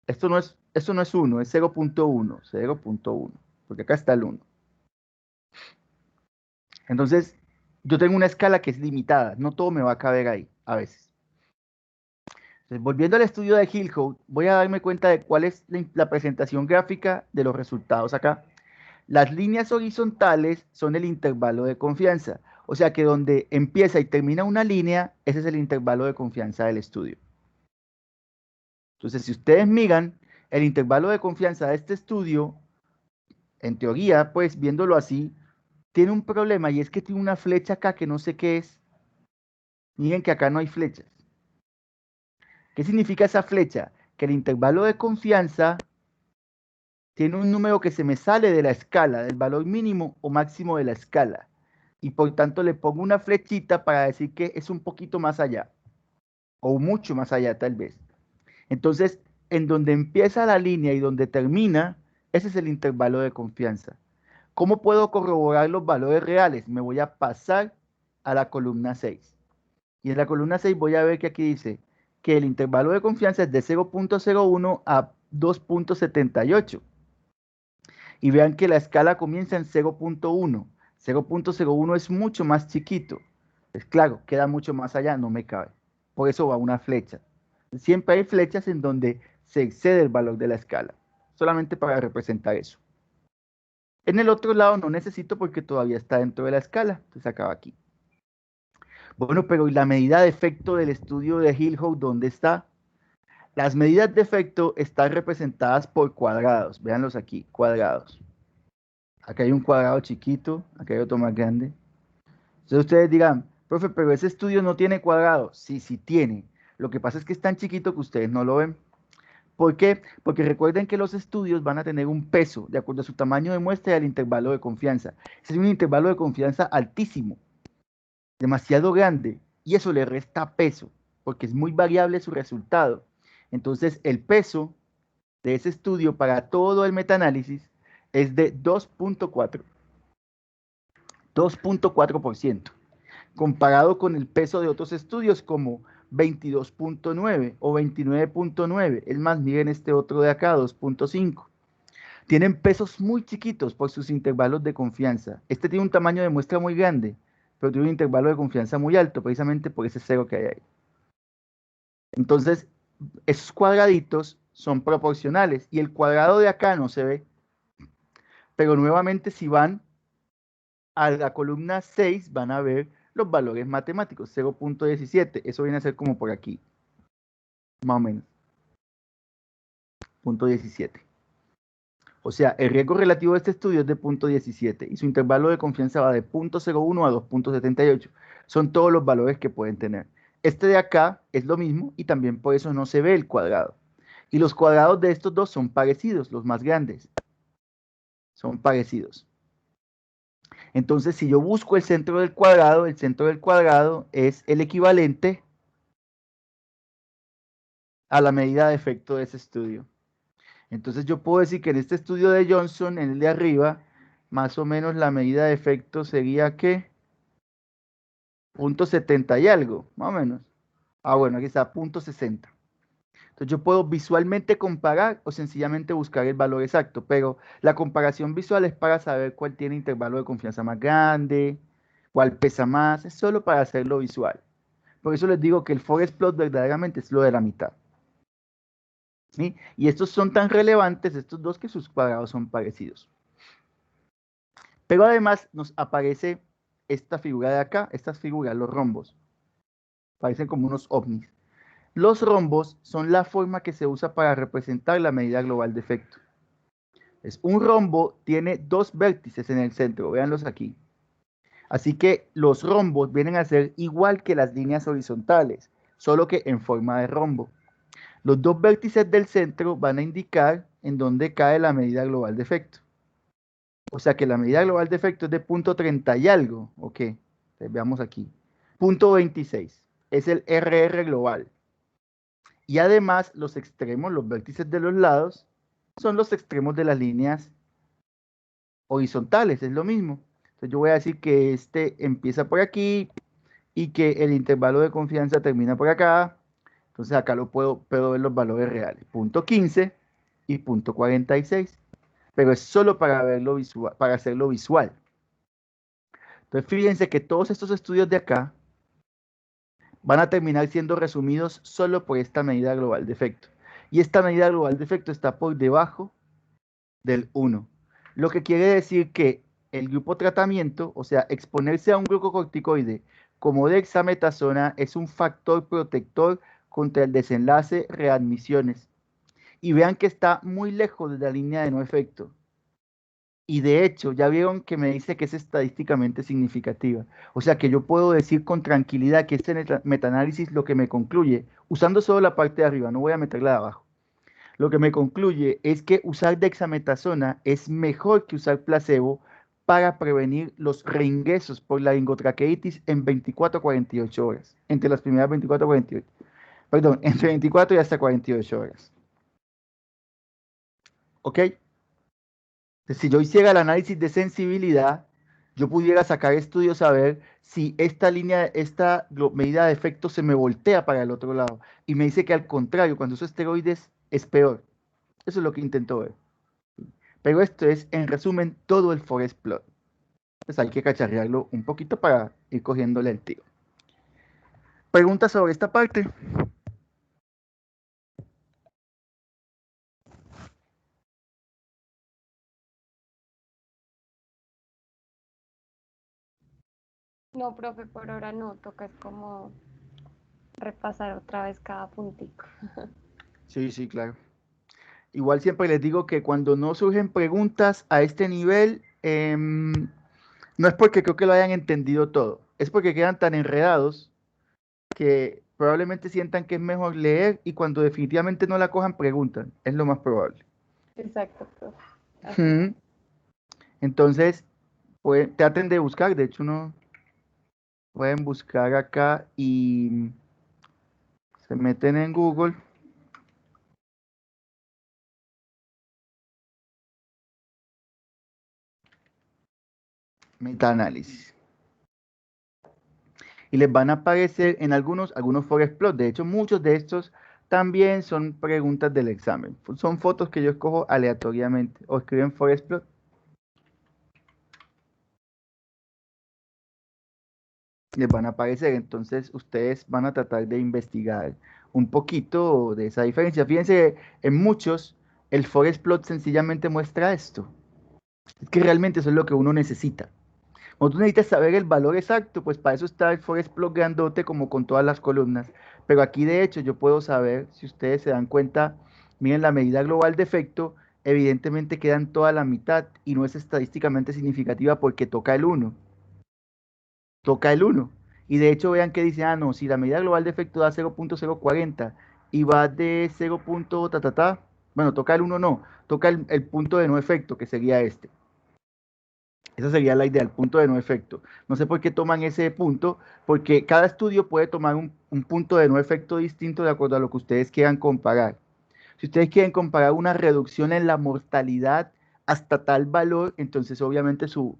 Esto no es 1, es 0.1, 0.1, porque acá está el 1. Entonces, yo tengo una escala que es limitada, no todo me va a caber ahí, a veces. Entonces, volviendo al estudio de Hillhouse, voy a darme cuenta de cuál es la presentación gráfica de los resultados acá. Las líneas horizontales son el intervalo de confianza, o sea que donde empieza y termina una línea, ese es el intervalo de confianza del estudio. Entonces, si ustedes miran, el intervalo de confianza de este estudio, en teoría, pues viéndolo así, tiene un problema y es que tiene una flecha acá que no sé qué es. Miren que acá no hay flechas. ¿Qué significa esa flecha? Que el intervalo de confianza tiene un número que se me sale de la escala, del valor mínimo o máximo de la escala. Y por tanto le pongo una flechita para decir que es un poquito más allá. O mucho más allá tal vez. Entonces, en donde empieza la línea y donde termina, ese es el intervalo de confianza. ¿Cómo puedo corroborar los valores reales? Me voy a pasar a la columna 6. Y en la columna 6 voy a ver que aquí dice que el intervalo de confianza es de 0.01 a 2.78. Y vean que la escala comienza en 0.1. 0.01 es mucho más chiquito. Es claro, queda mucho más allá, no me cabe. Por eso va una flecha. Siempre hay flechas en donde se excede el valor de la escala. Solamente para representar eso. En el otro lado no necesito porque todavía está dentro de la escala. Entonces acaba aquí. Bueno, pero ¿y la medida de efecto del estudio de Hillhouse dónde está? Las medidas de efecto están representadas por cuadrados. Véanlos aquí, cuadrados. Acá hay un cuadrado chiquito, acá hay otro más grande. Entonces ustedes dirán, profe, pero ese estudio no tiene cuadrados. Sí, sí tiene. Lo que pasa es que es tan chiquito que ustedes no lo ven. ¿Por qué? Porque recuerden que los estudios van a tener un peso de acuerdo a su tamaño de muestra y al intervalo de confianza. Ese es un intervalo de confianza altísimo, demasiado grande, y eso le resta peso, porque es muy variable su resultado. Entonces, el peso de ese estudio para todo el metaanálisis es de 2.4. 2.4%, comparado con el peso de otros estudios como 22.9 o 29.9. Es más, miren este otro de acá, 2.5. Tienen pesos muy chiquitos por sus intervalos de confianza. Este tiene un tamaño de muestra muy grande, pero tiene un intervalo de confianza muy alto, precisamente por ese cero que hay ahí. Entonces, esos cuadraditos son proporcionales y el cuadrado de acá no se ve. Pero nuevamente, si van a la columna 6, van a ver los valores matemáticos, 0.17. Eso viene a ser como por aquí, más o menos. 0.17. O sea, el riesgo relativo de este estudio es de 0.17 y su intervalo de confianza va de 0.01 a 2.78. Son todos los valores que pueden tener. Este de acá es lo mismo y también por eso no se ve el cuadrado. Y los cuadrados de estos dos son parecidos, los más grandes. Son parecidos. Entonces, si yo busco el centro del cuadrado es el equivalente a la medida de efecto de ese estudio. Entonces yo puedo decir que en este estudio de Johnson, en el de arriba, más o menos la medida de efecto sería que 0.70 y algo, más o menos. Ah, bueno, aquí está, 0.60. Entonces yo puedo visualmente comparar o sencillamente buscar el valor exacto, pero la comparación visual es para saber cuál tiene intervalo de confianza más grande, cuál pesa más, es solo para hacerlo visual. Por eso les digo que el forest plot verdaderamente es lo de la mitad. ¿Sí? Y estos son tan relevantes, estos dos, que sus cuadrados son parecidos. Pero además nos aparece esta figura de acá, estas figuras, los rombos. Parecen como unos ovnis. Los rombos son la forma que se usa para representar la medida global de efecto. Un rombo tiene dos vértices en el centro, véanlos aquí. Así que los rombos vienen a ser igual que las líneas horizontales. solo que en forma de rombo. Los dos vértices del centro van a indicar en dónde cae la medida global de efecto. O sea que la medida global de efecto es de punto 30 y algo. Ok, entonces veamos aquí. Punto 26 es el RR global. Y además los extremos, los vértices de los lados, son los extremos de las líneas horizontales, es lo mismo. Entonces yo voy a decir que este empieza por aquí y que el intervalo de confianza termina por acá. Entonces acá puedo ver los valores reales. Punto 15 y punto 46. Pero es solo para verlo visual, para hacerlo visual. Entonces fíjense que todos estos estudios de acá van a terminar siendo resumidos solo por esta medida global de efecto. Y esta medida global de efecto está por debajo del 1. Lo que quiere decir que el grupo tratamiento, o sea, exponerse a un glucocorticoide como dexametasona es un factor protector contra el desenlace readmisiones. Y vean que está muy lejos de la línea de no efecto. Y de hecho, ya vieron que me dice que es estadísticamente significativa. O sea que yo puedo decir con tranquilidad que este metaanálisis lo que me concluye, usando solo la parte de arriba, no voy a meterla de abajo. Lo que me concluye es que usar dexametasona es mejor que usar placebo para prevenir los reingresos por laringotraqueitis en 24 a 48 horas. Entre las primeras 24 a 48. Perdón, entre 24 y hasta 48 horas. ¿Ok? Si yo hiciera el análisis de sensibilidad, yo pudiera sacar estudios a ver si esta medida de efecto se me voltea para el otro lado. Y me dice que al contrario, cuando uso esteroides es peor. Eso es lo que intento ver. Pero esto es, en resumen, todo el forest plot. Pues hay que cacharrearlo un poquito para ir cogiéndole el tiro. ¿Preguntas sobre esta parte? No, profe, por ahora no, toca es como repasar otra vez cada puntico. Sí, sí, claro. Igual siempre les digo que cuando no surgen preguntas a este nivel, no es porque creo que lo hayan entendido todo, es porque quedan tan enredados que probablemente sientan que es mejor leer y cuando definitivamente no la cojan, preguntan. Es lo más probable. Exacto, profe. Así. Entonces, pues, traten de buscar, de hecho, no pueden buscar acá y se meten en Google. Metaanálisis. Y les van a aparecer en algunos forest plot. De hecho, muchos de estos también son preguntas del examen. Son fotos que yo escojo aleatoriamente o escriben forest plot. Les van a aparecer, entonces ustedes van a tratar de investigar un poquito de esa diferencia. Fíjense, en muchos el forest plot sencillamente muestra esto. Es que realmente eso es lo que uno necesita. Cuando tú necesitas saber el valor exacto, pues para eso está el forest plot grandote como con todas las columnas. Pero aquí de hecho yo puedo saber, si ustedes se dan cuenta, miren la medida global de efecto, evidentemente queda en toda la mitad y no es estadísticamente significativa porque toca el 1. Toca el 1. Y de hecho vean que dice, no, si la medida global de efecto da 0.040 y va de 0. Ta, ta, ta, bueno, toca el 1 no, toca el punto de no efecto, que sería este. Esa sería la idea, el punto de no efecto. No sé por qué toman ese punto, porque cada estudio puede tomar un punto de no efecto distinto de acuerdo a lo que ustedes quieran comparar. Si ustedes quieren comparar una reducción en la mortalidad hasta tal valor, entonces obviamente su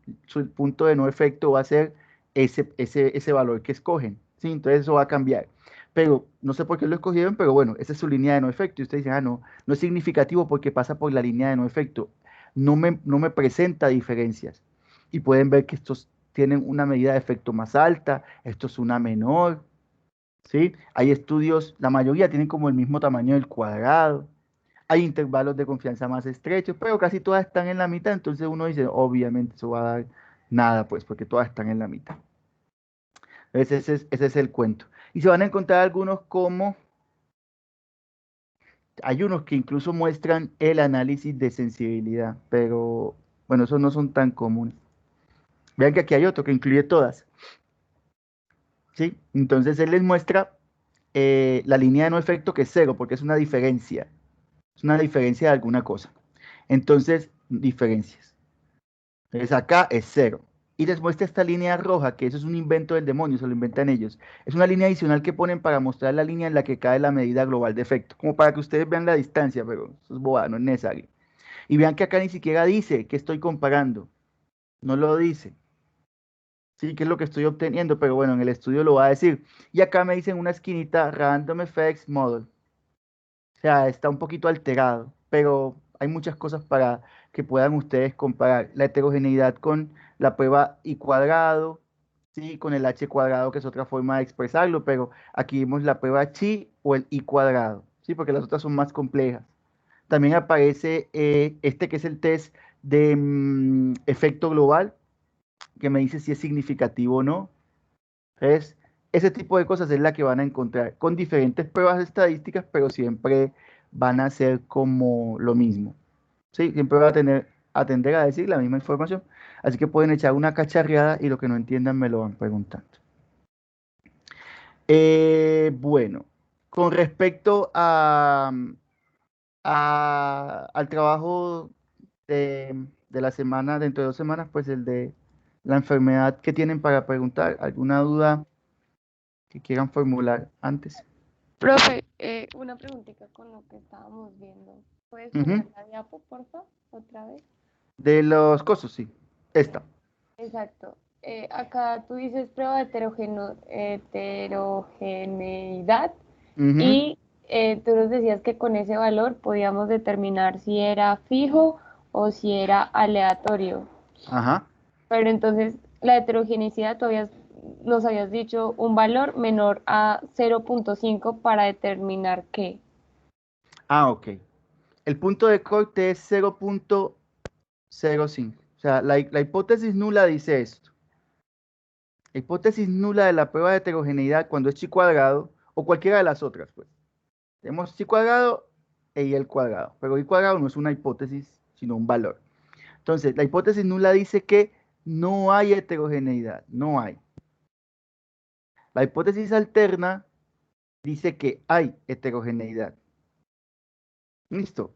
punto de no efecto va a ser ese valor que escogen. ¿Sí? Entonces eso va a cambiar. Pero no sé por qué lo escogieron, pero bueno, esa es su línea de no efecto. Y ustedes dicen, no, no es significativo porque pasa por la línea de no efecto. No me presenta diferencias. Y pueden ver que estos tienen una medida de efecto más alta, esto es una menor. ¿Sí? Hay estudios, la mayoría tienen como el mismo tamaño del cuadrado. Hay intervalos de confianza más estrechos, pero casi todas están en la mitad, entonces uno dice, obviamente eso va a dar nada, pues, porque todas están en la mitad. Ese es el cuento. Y se van a encontrar algunos como, hay unos que incluso muestran el análisis de sensibilidad, pero bueno, esos no son tan comunes. Vean que aquí hay otro que incluye todas. ¿Sí? Entonces él les muestra la línea de no efecto que es cero, porque es una diferencia. Es una diferencia de alguna cosa. Entonces, diferencias. Entonces acá es cero. Y les muestra esta línea roja, que eso es un invento del demonio, se lo inventan ellos. Es una línea adicional que ponen para mostrar la línea en la que cae la medida global de efecto, como para que ustedes vean la distancia, pero eso es bobada, no es necesario. Y vean que acá ni siquiera dice que estoy comparando, no lo dice. Sí, que es lo que estoy obteniendo, pero bueno, en el estudio lo va a decir. Y acá me dicen una esquinita Random Effects Model. O sea, está un poquito alterado, pero hay muchas cosas para que puedan ustedes comparar. La heterogeneidad con la prueba I cuadrado, sí, con el H cuadrado, que es otra forma de expresarlo, pero aquí vimos la prueba chi o el I cuadrado, sí, porque las otras son más complejas. También aparece este que es el test de efecto global, que me dice si es significativo o no. Entonces, ese tipo de cosas es la que van a encontrar con diferentes pruebas estadísticas, pero siempre van a ser como lo mismo. ¿Sí? Siempre va a atender a decir la misma información. Así que pueden echar una cacharreada y lo que no entiendan me lo van preguntando. Bueno, con respecto al trabajo de la semana, dentro de 2 semanas, pues el de la enfermedad que tienen para preguntar, alguna duda que quieran formular antes. Profe, una preguntita con lo que estábamos viendo. ¿Puedes Ujú. poner la diapo, porfa? Otra vez. De los costos, sí. Esta. Exacto. Acá tú dices prueba de heterogeneidad Ujú. y tú nos decías que con ese valor podíamos determinar si era fijo o si era aleatorio. Ajá. Pero entonces la heterogeneidad todavía nos habías dicho un valor menor a 0,5 para determinar qué. Ah, ok. El punto de corte es 0,05. O sea, la hipótesis nula dice esto. La hipótesis nula de la prueba de heterogeneidad cuando es chi cuadrado o cualquiera de las otras, pues. Tenemos chi cuadrado e y el cuadrado. Pero y cuadrado no es una hipótesis, sino un valor. Entonces, la hipótesis nula dice que no hay heterogeneidad. No hay. La hipótesis alterna dice que hay heterogeneidad. ¿Listo?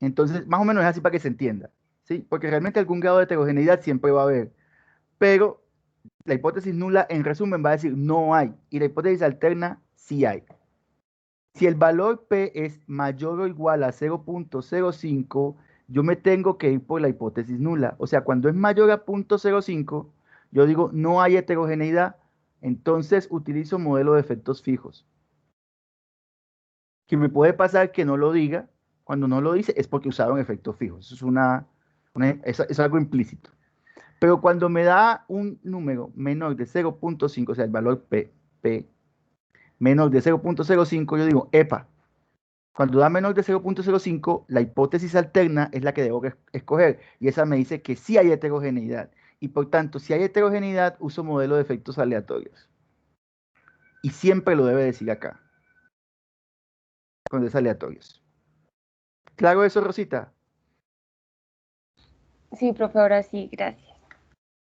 Entonces, más o menos es así para que se entienda, ¿sí? Porque realmente algún grado de heterogeneidad siempre va a haber, pero la hipótesis nula, en resumen, va a decir no hay, y la hipótesis alterna sí hay. Si el valor P es mayor o igual a 0,05, yo me tengo que ir por la hipótesis nula. O sea, cuando es mayor a 0,05, yo digo no hay heterogeneidad, entonces utilizo modelo de efectos fijos. Que me puede pasar que no lo diga, cuando no lo dice es porque usaron efectos fijos. Eso es es algo implícito. Pero cuando me da un número menor de 0,5, o sea, el valor P menor de 0,05, yo digo, epa, cuando da menor de 0,05, la hipótesis alterna es la que debo escoger. Y esa me dice que sí hay heterogeneidad. Y por tanto, si hay heterogeneidad, uso modelo de efectos aleatorios. Y siempre lo debe decir acá, cuando es aleatorios. ¿Claro eso, Rosita? Sí, profe, ahora sí, gracias.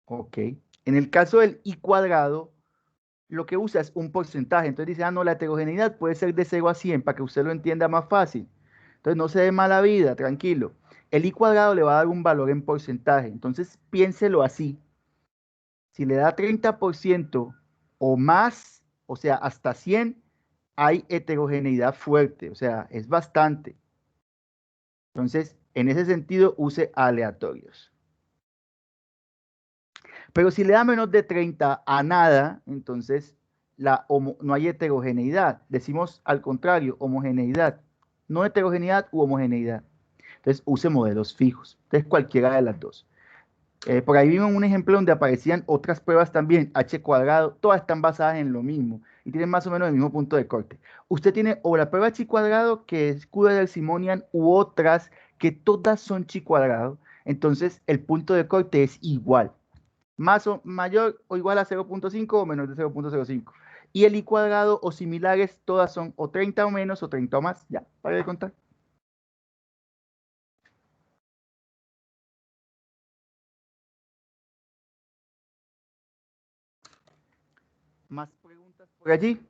Ok. En el caso del I cuadrado, lo que usa es un porcentaje. Entonces dice, ah, no, la heterogeneidad puede ser de 0 a 100 para que usted lo entienda más fácil. Entonces no se dé mala vida, tranquilo. El I cuadrado le va a dar un valor en porcentaje. Entonces piénselo así. Si le da 30% o más, o sea, hasta 100, hay heterogeneidad fuerte. O sea, es bastante. Entonces, en ese sentido, use aleatorios. Pero si le da menos de 30 a nada, entonces no hay heterogeneidad. Decimos al contrario, homogeneidad. No heterogeneidad u homogeneidad. Entonces use modelos fijos. Entonces cualquiera de las dos. Por ahí vimos un ejemplo donde aparecían otras pruebas también, h cuadrado, todas están basadas en lo mismo y tienen más o menos el mismo punto de corte. Usted tiene o la prueba chi cuadrado, que es Cuda-Simonian, u otras que todas son chi cuadrado. Entonces el punto de corte es igual más o mayor o igual a 0,5 o menos de 0,05. Y el I cuadrado o similares, todas son o 30 o menos o 30 o más. Ya, para de contar. ¿Más preguntas por allí?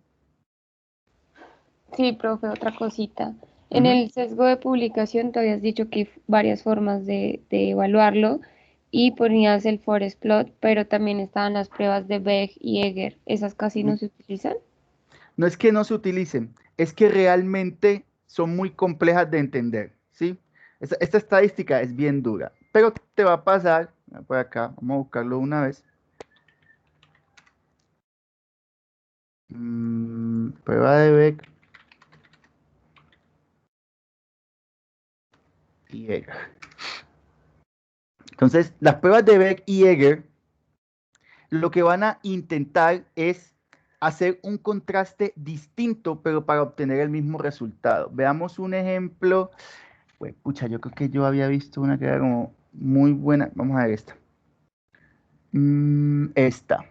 Sí, profe, otra cosita. En Ujú. el sesgo de publicación te habías dicho que hay varias formas de evaluarlo y ponías el forest plot, pero también estaban las pruebas de Beck y Egger. ¿Esas casi no se utilizan? No es que no se utilicen, es que realmente son muy complejas de entender, ¿sí? Esta estadística es bien dura, pero te va a pasar, por acá, vamos a buscarlo una vez. Prueba de Beck y Egger. Entonces, las pruebas de Beck y Egger lo que van a intentar es hacer un contraste distinto, pero para obtener el mismo resultado. Veamos un ejemplo. Pues, pucha, yo creo que yo había visto una que era como muy buena. Vamos a ver esta. Esta.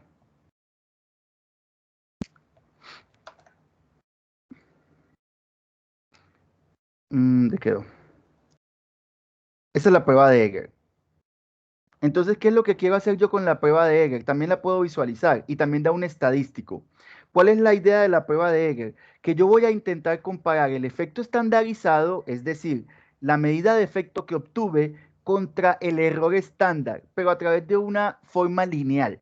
¿De quedó? Esa es la prueba de Egger. Entonces, ¿qué es lo que quiero hacer yo con la prueba de Egger? También la puedo visualizar y también da un estadístico. ¿Cuál es la idea de la prueba de Egger? Que yo voy a intentar comparar el efecto estandarizado, es decir, la medida de efecto que obtuve contra el error estándar, pero a través de una forma lineal.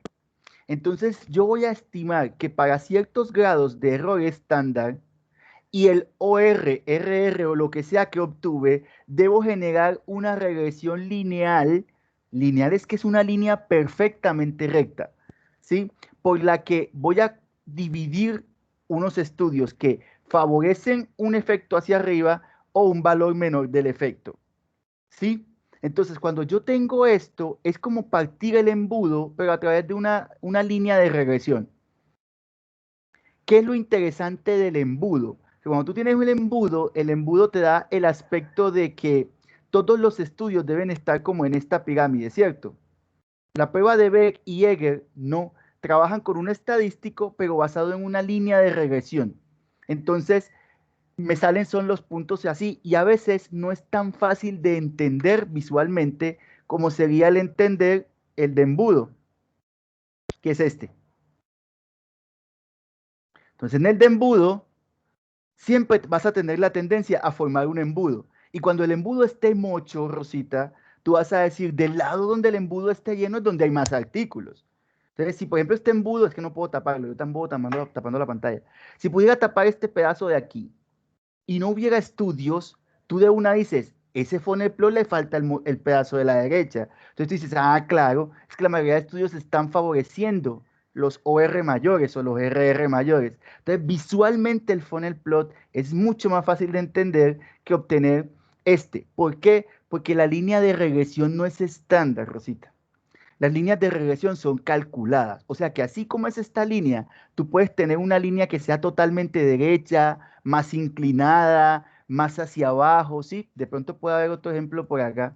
Entonces, yo voy a estimar que para ciertos grados de error estándar y el OR, RR o lo que sea que obtuve, debo generar una regresión lineal. Lineal es que es una línea perfectamente recta, ¿sí? Por la que voy a dividir unos estudios que favorecen un efecto hacia arriba o un valor menor del efecto, ¿sí? Entonces, cuando yo tengo esto, es como partir el embudo, pero a través de una línea de regresión. ¿Qué es lo interesante del embudo? Que cuando tú tienes el embudo te da el aspecto de que todos los estudios deben estar como en esta pirámide, ¿cierto? La prueba de Beck y Egger no trabajan con un estadístico, pero basado en una línea de regresión. Entonces, me salen son los puntos así, y a veces no es tan fácil de entender visualmente como sería el entender el de embudo, que es este. Entonces, en el de embudo, siempre vas a tener la tendencia a formar un embudo. Y cuando el embudo esté mocho, Rosita, tú vas a decir, del lado donde el embudo esté lleno es donde hay más artículos. Entonces, si por ejemplo este embudo, es que no puedo taparlo, yo tampoco tapando la pantalla. Si pudiera tapar este pedazo de aquí y no hubiera estudios, tú de una dices, ese plot le falta el pedazo de la derecha. Entonces tú dices, ah, claro, es que la mayoría de estudios están favoreciendo los OR mayores o los RR mayores. Entonces, visualmente el funnel plot es mucho más fácil de entender que obtener este. ¿Por qué? Porque la línea de regresión no es estándar, Rosita. Las líneas de regresión son calculadas. O sea que así como es esta línea, tú puedes tener una línea que sea totalmente derecha, más inclinada, más hacia abajo, ¿sí? De pronto puede haber otro ejemplo por acá.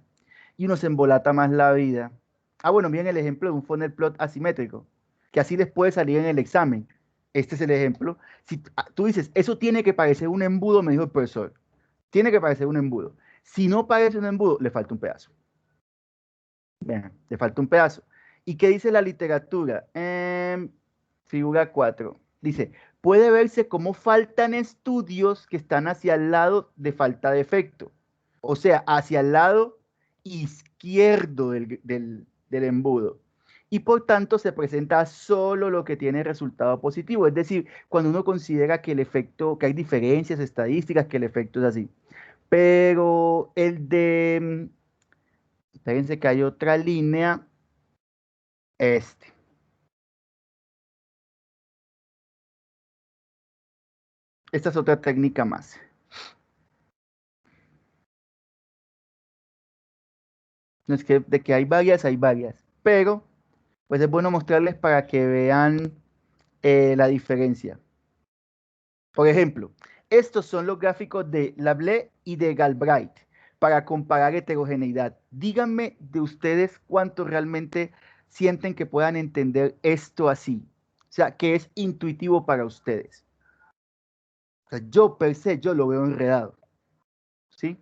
Y uno se embolata más la vida. Ah, bueno, miren el ejemplo de un funnel plot asimétrico, que así les puede salir en el examen. Este es el ejemplo. Si tú dices, eso tiene que parecer un embudo, me dijo el profesor. Tiene que parecer un embudo. Si no parece un embudo, le falta un pedazo. Vean, le falta un pedazo. ¿Y qué dice la literatura? Figura 4. Dice, puede verse cómo faltan estudios que están hacia el lado de falta de efecto. O sea, hacia el lado izquierdo del embudo. Y por tanto se presenta solo lo que tiene resultado positivo. Es decir, cuando uno considera que el efecto, que hay diferencias estadísticas, que el efecto es así. Pero el de fíjense que hay otra línea, este. Esta es otra técnica más. No es que de que hay varias, pero pues es bueno mostrarles para que vean la diferencia. Por ejemplo, estos son los gráficos de Lablé y de Galbraith para comparar heterogeneidad. Díganme de ustedes cuánto realmente sienten que puedan entender esto así. O sea, que es intuitivo para ustedes. O sea, yo per se, yo lo veo enredado. ¿Sí?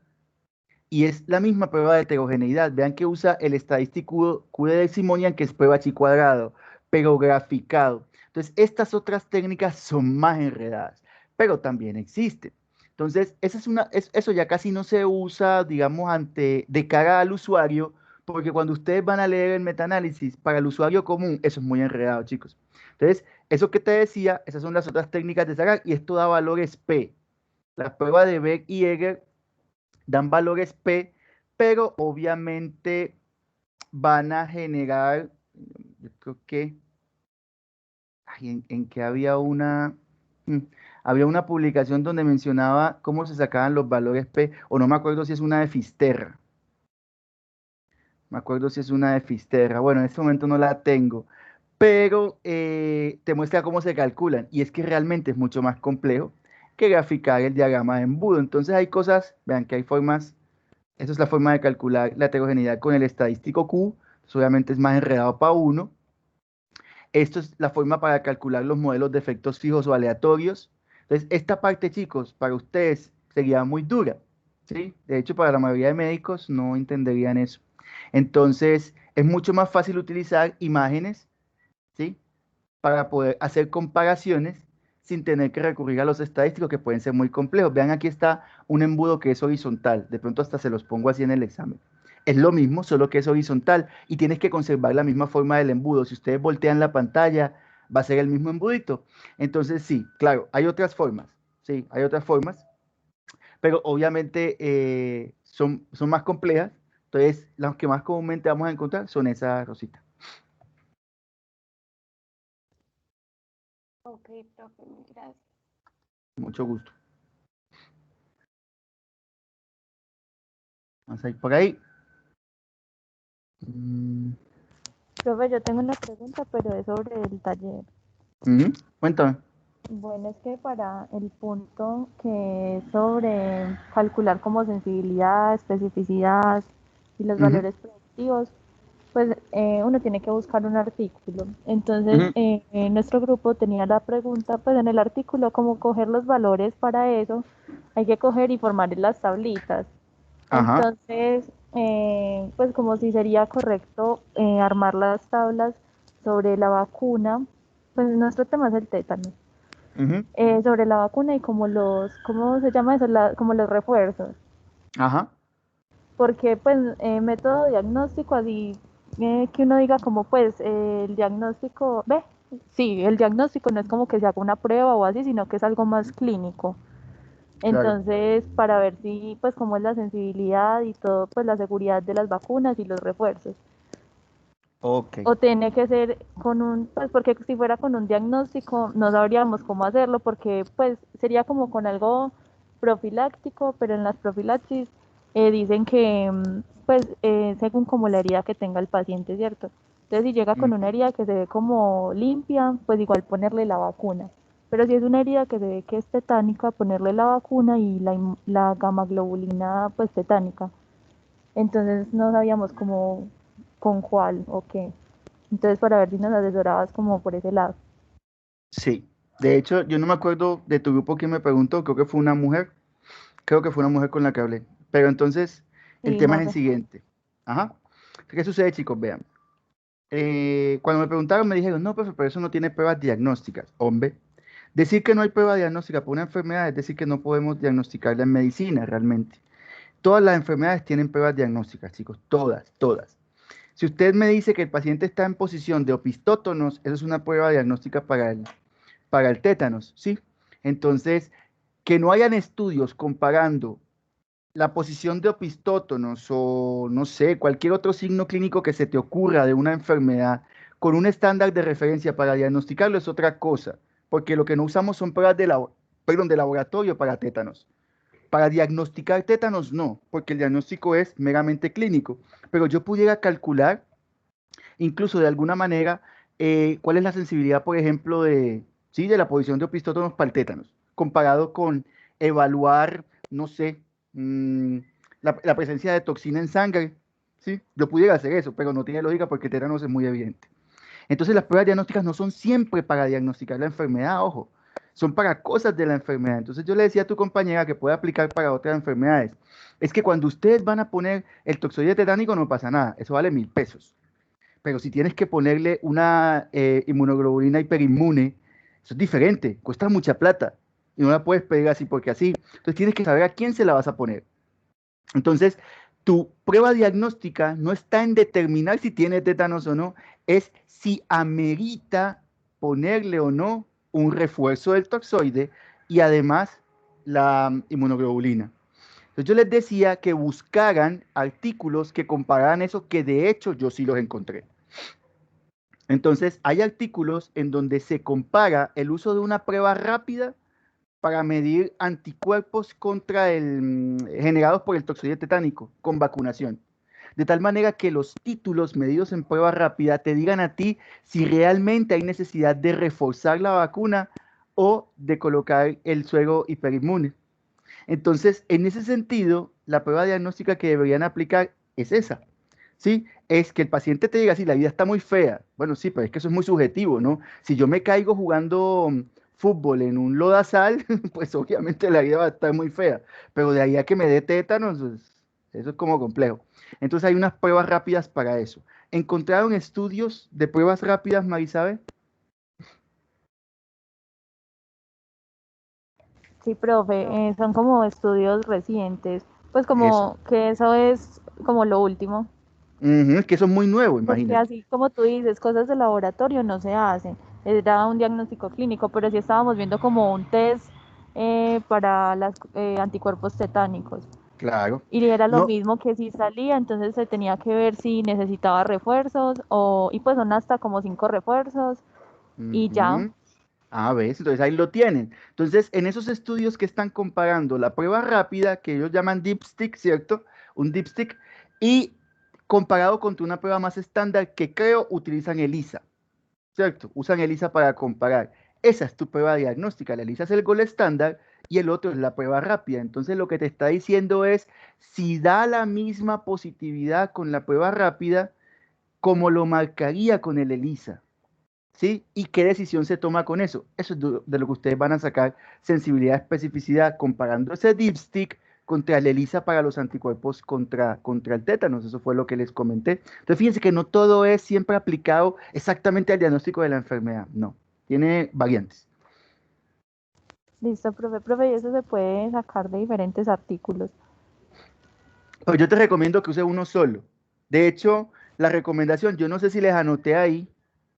Y es la misma prueba de heterogeneidad. Vean que usa el estadístico Q de Simonian, que es prueba chi cuadrado, pero graficado. Entonces, estas otras técnicas son más enredadas. pero también existe. Entonces, eso ya casi no se usa, digamos, de cara al usuario, porque cuando ustedes van a leer el metaanálisis para el usuario común, eso es muy enredado, chicos. Entonces, eso que te decía, esas son las otras técnicas de sacar, y esto da valores P. Las pruebas de Beck y Egger dan valores P, pero obviamente van a generar, yo creo que, en que había una publicación donde mencionaba cómo se sacaban los valores P, o no me acuerdo si es una de Fisterra. Me acuerdo si es una de Fisterra. Bueno, en este momento no la tengo, pero te muestra cómo se calculan. Y es que realmente es mucho más complejo que graficar el diagrama de embudo. Entonces hay cosas, vean que hay formas, esa es la forma de calcular la heterogeneidad con el estadístico Q. Entonces, obviamente es más enredado para uno. Esto es la forma para calcular los modelos de efectos fijos o aleatorios. Entonces, esta parte, chicos, para ustedes sería muy dura, ¿sí? De hecho, para la mayoría de médicos no entenderían eso. Entonces, es mucho más fácil utilizar imágenes, ¿sí? Para poder hacer comparaciones sin tener que recurrir a los estadísticos que pueden ser muy complejos. Vean, aquí está un embudo que es horizontal. De pronto hasta se los pongo así en el examen. Es lo mismo, solo que es horizontal y tienes que conservar la misma forma del embudo. Si ustedes voltean la pantalla, va a ser el mismo embudito. Entonces, sí, claro, hay otras formas. Sí, hay otras formas, pero obviamente son más complejas. Entonces, las que más comúnmente vamos a encontrar son esas rositas. Ok, profe, gracias. Mucho gusto. Vamos a ir por ahí. Profe, yo tengo una pregunta, pero es sobre el taller. Cuéntame. Bueno, es que para el punto que es sobre calcular como sensibilidad, especificidad y los valores predictivos, pues uno tiene que buscar un artículo. Entonces, nuestro grupo tenía la pregunta, pues en el artículo, cómo coger los valores para eso, hay que coger y formar las tablitas. Ajá. Entonces, pues como si sería correcto armar las tablas sobre la vacuna, pues nuestro tema es el tétano, sobre la vacuna y como ¿cómo se llama eso? Como los refuerzos. Ajá. Porque pues método diagnóstico así que uno diga como pues el diagnóstico, ve, sí, el diagnóstico no es como que se haga una prueba o así, sino que es algo más clínico. Claro. Entonces, para ver si, pues, cómo es la sensibilidad y todo, pues, la seguridad de las vacunas y los refuerzos. Ok. O tiene que ser con pues, porque si fuera con un diagnóstico, no sabríamos cómo hacerlo, porque, pues, sería como con algo profiláctico, pero en las profilaxis dicen que, pues, según como la herida que tenga el paciente, ¿cierto? Entonces, si llega con una herida que se ve como limpia, pues igual ponerle la vacuna. Pero si es una herida que se ve que es tetánica, ponerle la vacuna y la gamma globulina pues tetánica. Entonces no sabíamos cómo, con cuál o qué. Entonces para ver si nos asesorabas como por ese lado. Sí. De hecho, yo no me acuerdo de tu grupo quién me preguntó, creo que fue una mujer. Creo que fue una mujer con la que hablé. Pero entonces, el Sí, tema es el Monse. siguiente. Ajá. ¿Qué sucede, chicos? Vean. Cuando me preguntaron, me dijeron, no, profe, pero eso no tiene pruebas diagnósticas. Hombre, decir que no hay prueba diagnóstica por una enfermedad es decir que no podemos diagnosticarla en medicina realmente. Todas las enfermedades tienen pruebas diagnósticas, chicos, todas, todas. Si usted me dice que el paciente está en posición de opistótonos, eso es una prueba diagnóstica para el tétanos, ¿sí? Entonces, que no hayan estudios comparando la posición de opistótonos o no sé, cualquier otro signo clínico que se te ocurra de una enfermedad con un estándar de referencia para diagnosticarlo es otra cosa, porque lo que no usamos son pruebas de laboratorio para tétanos. Para diagnosticar tétanos no, porque el diagnóstico es meramente clínico, pero yo pudiera calcular incluso de alguna manera cuál es la sensibilidad, por ejemplo, ¿sí? de la posición de opistótonos para el tétanos, comparado con evaluar, no sé, la presencia de toxina en sangre. ¿Sí? Yo pudiera hacer eso, pero no tiene lógica porque tétanos es muy evidente. Entonces las pruebas diagnósticas no son siempre para diagnosticar la enfermedad, ojo, son para cosas de la enfermedad. Entonces yo le decía a tu compañera que puede aplicar para otras enfermedades. Es que cuando ustedes van a poner el toxoide tetánico no pasa nada, eso vale 1.000 pesos. Pero si tienes que ponerle una inmunoglobulina hiperinmune, eso es diferente, cuesta mucha plata. y no la puedes pedir así porque así. Entonces tienes que saber a quién se la vas a poner. Entonces, tu prueba diagnóstica no está en determinar si tiene tétanos o no, es si amerita ponerle o no un refuerzo del toxoide y además la inmunoglobulina. Entonces yo les decía que buscaran artículos que compararan eso, que de hecho yo sí los encontré. Entonces hay artículos en donde se compara el uso de una prueba rápida para medir anticuerpos generados por el toxoide tetánico con vacunación. De tal manera que los títulos medidos en prueba rápida te digan a ti si realmente hay necesidad de reforzar la vacuna o de colocar el suero hiperinmune. Entonces, en ese sentido, la prueba diagnóstica que deberían aplicar es esa. ¿Sí? Es que el paciente te diga, sí, la vida está muy fea. Bueno, sí, pero es que eso es muy subjetivo, ¿no? Si yo me caigo jugando fútbol en un lodazal, pues obviamente la vida va a estar muy fea. Pero de ahí a que me dé tétanos, pues, eso es como complejo. Entonces hay unas pruebas rápidas para eso. ¿Encontraron estudios de pruebas rápidas, Marisabel? Sí, profe, son como estudios recientes, pues Eso. como que eso es como lo último, Que eso es muy nuevo, porque imagínate. así como tú dices, cosas de laboratorio no se hacen, era un diagnóstico clínico, pero sí estábamos viendo como un test para los anticuerpos tetánicos. Claro. Y era lo No. mismo que si salía, entonces se tenía que ver si necesitaba refuerzos y pues son hasta como 5 refuerzos y ya. Ujú. Ah, ves, entonces ahí lo tienen. Entonces, en esos estudios que están comparando la prueba rápida, que ellos llaman dipstick, ¿cierto? Un dipstick, y comparado contra una prueba más estándar que creo utilizan ELISA, ¿cierto? Usan ELISA para comparar. Esa es tu prueba diagnóstica. La ELISA es el gol estándar y el otro es la prueba rápida. Entonces, lo que te está diciendo es si da la misma positividad con la prueba rápida como lo marcaría con el ELISA. ¿Sí? ¿Y qué decisión se toma con eso? Eso es de lo que ustedes van a sacar sensibilidad, especificidad, comparando ese dipstick contra la ELISA para los anticuerpos contra el tétanos. Eso fue lo que les comenté. Entonces, fíjense que no todo es siempre aplicado exactamente al diagnóstico de la enfermedad. No, tiene variantes. Listo, profe, y eso se puede sacar de diferentes artículos. Pero yo te recomiendo que use uno solo. De hecho, la recomendación, yo no sé si les anoté ahí,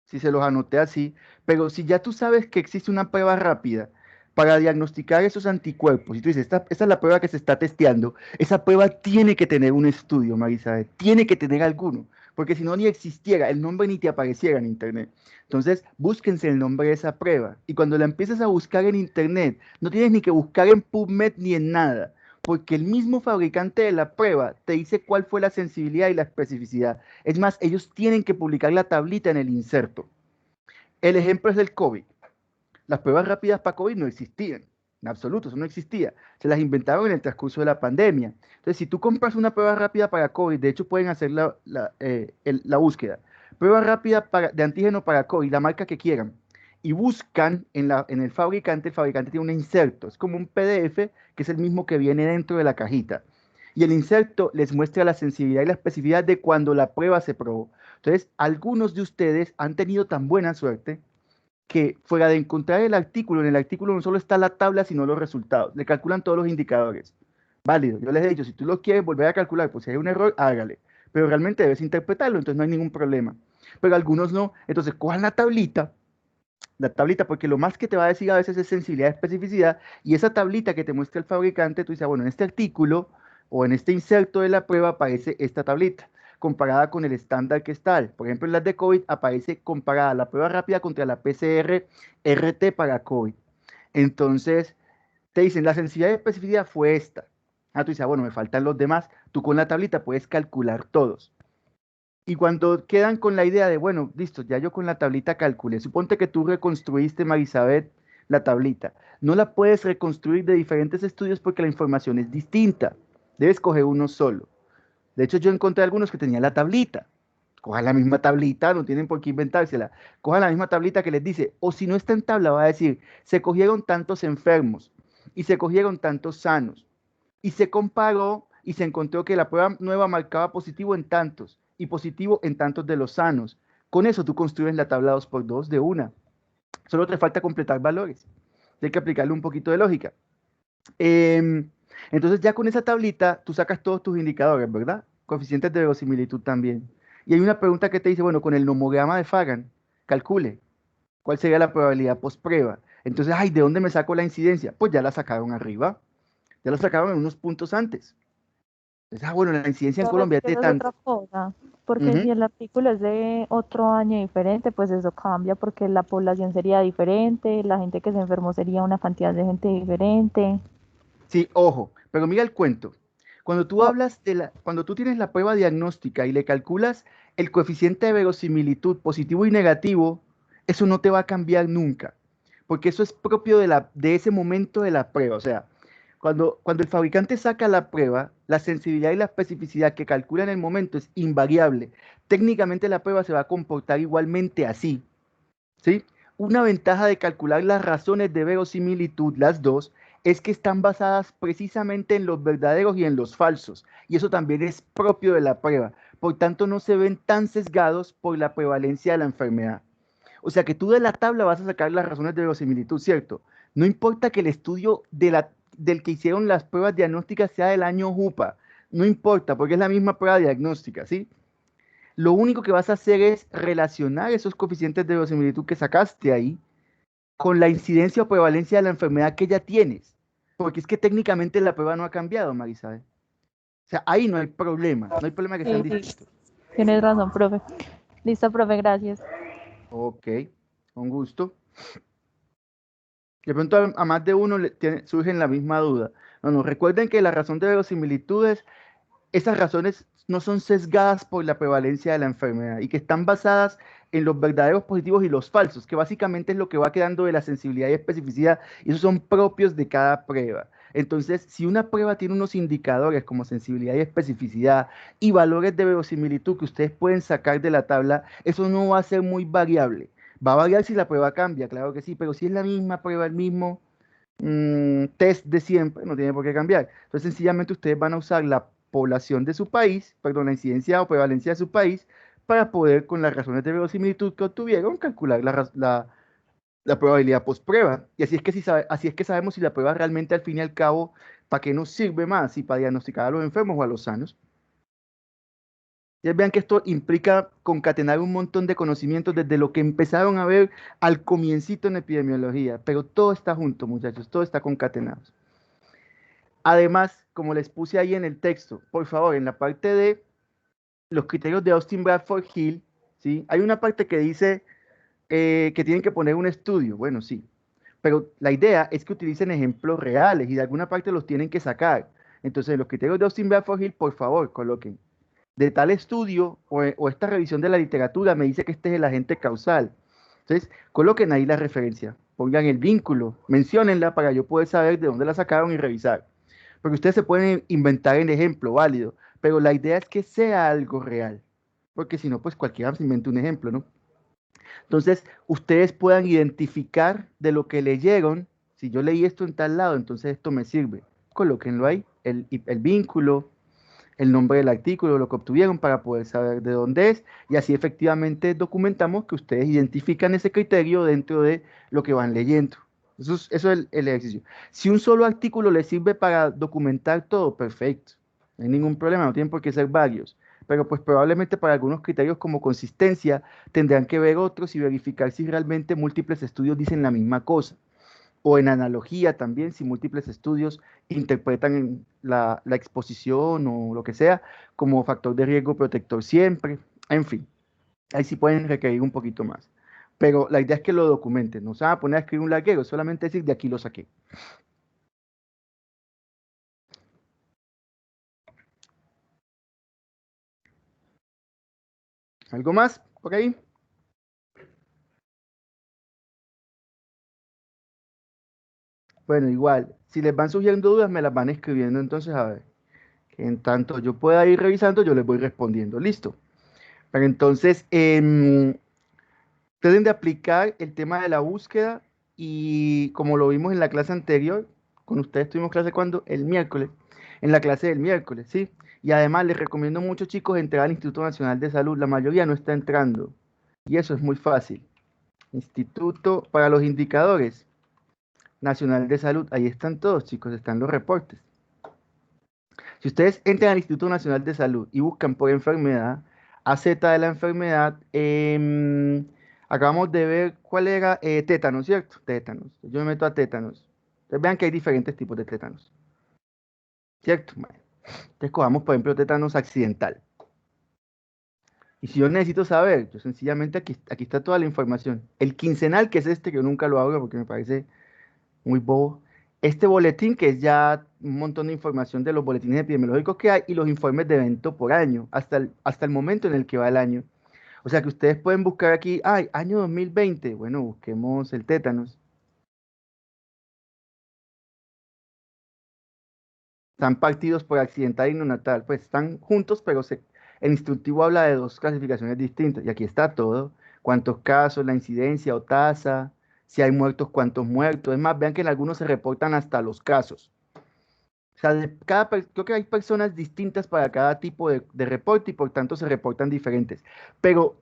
si se los anoté así, pero si ya tú sabes que existe una prueba rápida para diagnosticar esos anticuerpos, y tú dices, esta es la prueba que se está testeando, esa prueba tiene que tener un estudio, Marisabel, tiene que tener alguno, porque si no ni existiera, el nombre ni te apareciera en internet. Entonces, búsquense el nombre de esa prueba, y cuando la empieces a buscar en internet, no tienes ni que buscar en PubMed ni en nada, porque el mismo fabricante de la prueba te dice cuál fue la sensibilidad y la especificidad. Es más, ellos tienen que publicar la tablita en el inserto. El ejemplo es del COVID. Las pruebas rápidas para COVID no existían, en absoluto, eso no existía. Se las inventaron en el transcurso de la pandemia. Entonces, si tú compras una prueba rápida para COVID, de hecho pueden hacer la búsqueda. Prueba rápida de antígeno para COVID, la marca que quieran. Y buscan en el fabricante tiene un inserto, es como un PDF que es el mismo que viene dentro de la cajita. Y el inserto les muestra la sensibilidad y la especificidad de cuando la prueba se probó. Entonces, algunos de ustedes han tenido tan buena suerte que fuera de encontrar el artículo, en el artículo no solo está la tabla, sino los resultados. Le calculan todos los indicadores. Válido. Yo les he dicho, si tú lo quieres volver a calcular, pues si hay un error, hágale. Pero realmente debes interpretarlo, entonces no hay ningún problema. Pero algunos no. Entonces, cojan la tablita, porque lo más que te va a decir a veces es sensibilidad, especificidad, y esa tablita que te muestra el fabricante, tú dices, bueno, en este artículo o en este inserto de la prueba aparece esta tablita, comparada con el estándar que está. Por ejemplo, en las de COVID aparece comparada la prueba rápida contra la PCR-RT para COVID. Entonces, te dicen, la sensibilidad y especificidad fue esta. Ah, tú dices, bueno, me faltan los demás. Tú con la tablita puedes calcular todos. Y cuando quedan con la idea de, bueno, listo, ya yo con la tablita calculé, suponte que tú reconstruiste, Marisabel, la tablita. No la puedes reconstruir de diferentes estudios porque la información es distinta. Debes coger uno solo. De hecho, yo encontré algunos que tenían la tablita. Cojan la misma tablita, no tienen por qué inventársela. Cojan la misma tablita que les dice, o si no está en tabla, va a decir, se cogieron tantos enfermos y se cogieron tantos sanos y se comparó y se encontró que la prueba nueva marcaba positivo en tantos y positivo en tantos de los sanos. Con eso tú construyes la tabla 2x2 de una. Solo te falta completar valores. Hay que aplicarle un poquito de lógica. Entonces ya con esa tablita tú sacas todos tus indicadores, ¿verdad? Coeficientes de verosimilitud también. Y hay una pregunta que te dice, bueno, con el nomograma de Fagan, calcule cuál sería la probabilidad post-prueba. Entonces, ay, ¿de dónde me saco la incidencia? Pues ya la sacaron arriba, ya la sacaron en unos puntos antes. Entonces, bueno, la incidencia en Pero es Colombia es que de eso es tanto. otra cosa, porque Ujú. si el artículo es de otro año diferente, pues eso cambia, porque la población sería diferente, la gente que se enfermó sería una cantidad de gente diferente. Sí, ojo, pero mira el cuento. Cuando tú O- hablas cuando tú tienes la prueba diagnóstica y le calculas el coeficiente de verosimilitud positivo y negativo, eso no te va a cambiar nunca, porque eso es propio de ese momento de la prueba. O sea, cuando el fabricante saca la prueba, la sensibilidad y la especificidad que calcula en el momento es invariable. Técnicamente la prueba se va a comportar igualmente así. ¿Sí? Una ventaja de calcular las razones de verosimilitud, las dos, es que están basadas precisamente en los verdaderos y en los falsos, y eso también es propio de la prueba. Por tanto, no se ven tan sesgados por la prevalencia de la enfermedad. O sea que tú de la tabla vas a sacar las razones de verosimilitud, ¿cierto? No importa que el estudio del que hicieron las pruebas diagnósticas sea del año JUPA, no importa, porque es la misma prueba diagnóstica, ¿sí? Lo único que vas a hacer es relacionar esos coeficientes de verosimilitud que sacaste ahí con la incidencia o prevalencia de la enfermedad que ya tienes. Porque es que técnicamente la prueba no ha cambiado, Marisabel. O sea, ahí no hay problema que sean Sí, sí, distintos. tienes razón, profe. Listo, profe, gracias. Ok, con gusto. De pronto a más de uno surge la misma duda. No, no, recuerden que la razón de verosimilitudes, esas razones no son sesgadas por la prevalencia de la enfermedad y que están basadas en los verdaderos positivos y los falsos, que básicamente es lo que va quedando de la sensibilidad y especificidad, y esos son propios de cada prueba. Entonces, si una prueba tiene unos indicadores como sensibilidad y especificidad y valores de verosimilitud que ustedes pueden sacar de la tabla, eso no va a ser muy variable. Va a variar si la prueba cambia, claro que sí, pero si es la misma prueba, el mismo test de siempre, no tiene por qué cambiar. Entonces, sencillamente ustedes van a usar la población de su país, perdón, la incidencia o prevalencia de su país, para poder, con las razones de verosimilitud que obtuvieron, calcular la probabilidad post-prueba. Y así es que, así es que sabemos si la prueba realmente, al fin y al cabo, para qué nos sirve más, si para diagnosticar a los enfermos o a los sanos. Ya vean que esto implica concatenar un montón de conocimientos desde lo que empezaron a ver al comiencito en epidemiología, pero todo está junto, muchachos, todo está concatenado. Además, como les puse ahí en el texto, por favor, en la parte de los criterios de Austin Bradford Hill, ¿sí? Hay una parte que dice que tienen que poner un estudio. Bueno, sí, pero la idea es que utilicen ejemplos reales y de alguna parte los tienen que sacar. Entonces, los criterios de Austin Bradford Hill, por favor, coloquen. De tal estudio o esta revisión de la literatura me dice que este es el agente causal. Entonces, coloquen ahí la referencia, pongan el vínculo, menciónenla para yo poder saber de dónde la sacaron y revisar. Porque ustedes se pueden inventar el ejemplo válido, pero la idea es que sea algo real. Porque si no, pues cualquiera se inventa un ejemplo, ¿no? Entonces, ustedes puedan identificar de lo que leyeron, si yo leí esto en tal lado, entonces esto me sirve. Colóquenlo ahí, el vínculo, el nombre del artículo, lo que obtuvieron para poder saber de dónde es, y así efectivamente documentamos que ustedes identifican ese criterio dentro de lo que van leyendo. Eso es el ejercicio. Si un solo artículo les sirve para documentar todo, perfecto. No hay ningún problema, no tienen por qué ser varios. Pero pues probablemente para algunos criterios como consistencia tendrán que ver otros y verificar si realmente múltiples estudios dicen la misma cosa. O en analogía también, si múltiples estudios interpretan la exposición o lo que sea como factor de riesgo protector siempre. En fin, ahí sí pueden requerir un poquito más. Pero la idea es que lo documenten. No se van a poner a escribir un larguero, solamente decir de aquí lo saqué. ¿Algo más por ahí? Bueno, igual, si les van surgiendo dudas, me las van escribiendo entonces a ver. Que en tanto yo pueda ir revisando, yo les voy respondiendo. Listo. Pero entonces, deben de aplicar el tema de la búsqueda y como lo vimos en la clase anterior, con ustedes tuvimos clase cuando, el miércoles, en la clase del miércoles, ¿sí? Y además les recomiendo mucho, chicos, entrar al Instituto Nacional de Salud. La mayoría no está entrando y eso es muy fácil. Instituto para los indicadores. Nacional de Salud. Ahí están todos, chicos, están los reportes. Si ustedes entran al Instituto Nacional de Salud y buscan por enfermedad, AZ de la enfermedad, acabamos de ver cuál era tétanos, ¿cierto? Tétanos. Yo me meto a tétanos. Ustedes vean que hay diferentes tipos de tétanos, ¿cierto? Bueno, entonces cojamos, por ejemplo, tétanos accidental. Y si yo necesito saber, yo sencillamente aquí está toda la información. El quincenal, que es este, que yo nunca lo abro porque me parece muy bobo. Este boletín, que es ya un montón de información de los boletines epidemiológicos que hay y los informes de evento por año, hasta el momento en el que va el año. O sea que ustedes pueden buscar aquí, ay, año 2020. Bueno, busquemos el tétanos. Están partidos por accidental y neonatal. Pues están juntos, pero el instructivo habla de dos clasificaciones distintas. Y aquí está todo. Cuántos casos, la incidencia o tasa, si hay muertos, cuántos muertos. Es más, vean que en algunos se reportan hasta los casos. O sea, creo que hay personas distintas para cada tipo de reporte y por tanto se reportan diferentes. Pero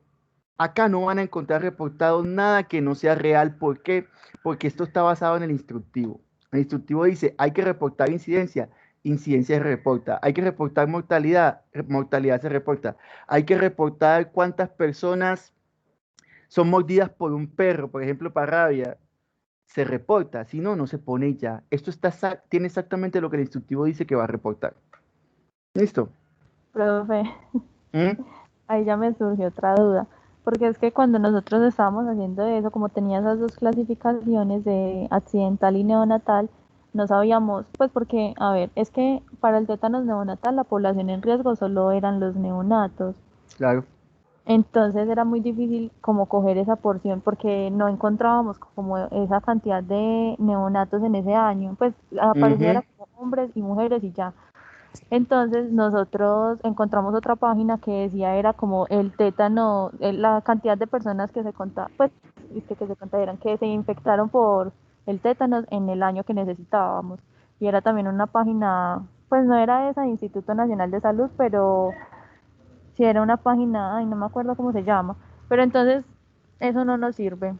acá no van a encontrar reportado nada que no sea real. ¿Por qué? Porque esto está basado en el instructivo. El instructivo dice, hay que reportar incidencia, incidencia se reporta. Hay que reportar mortalidad, mortalidad se reporta. Hay que reportar cuántas personas son mordidas por un perro, por ejemplo, para rabia, se reporta. Si no, no se pone ya. Esto tiene exactamente lo que el instructivo dice que va a reportar. ¿Listo? Profe, ¿Mm? ahí ya me surgió otra duda, porque es que cuando nosotros estábamos haciendo eso, como tenía esas dos clasificaciones de accidental y neonatal, no sabíamos, pues porque, a ver, es que para el tétanos neonatal la población en riesgo solo eran los neonatos. Claro. Entonces era muy difícil como coger esa porción porque no encontrábamos como esa cantidad de neonatos en ese año. Pues aparecía Ujú. era como hombres y mujeres y ya. Entonces nosotros encontramos otra página que decía era como el tétano, la cantidad de personas que se contaban, pues que se contagiaron, que se infectaron por el tétanos en el año que necesitábamos. Y era también una página, pues no era esa de Instituto Nacional de Salud, pero sí era una página, ay, no me acuerdo cómo se llama. Pero entonces eso no nos sirve.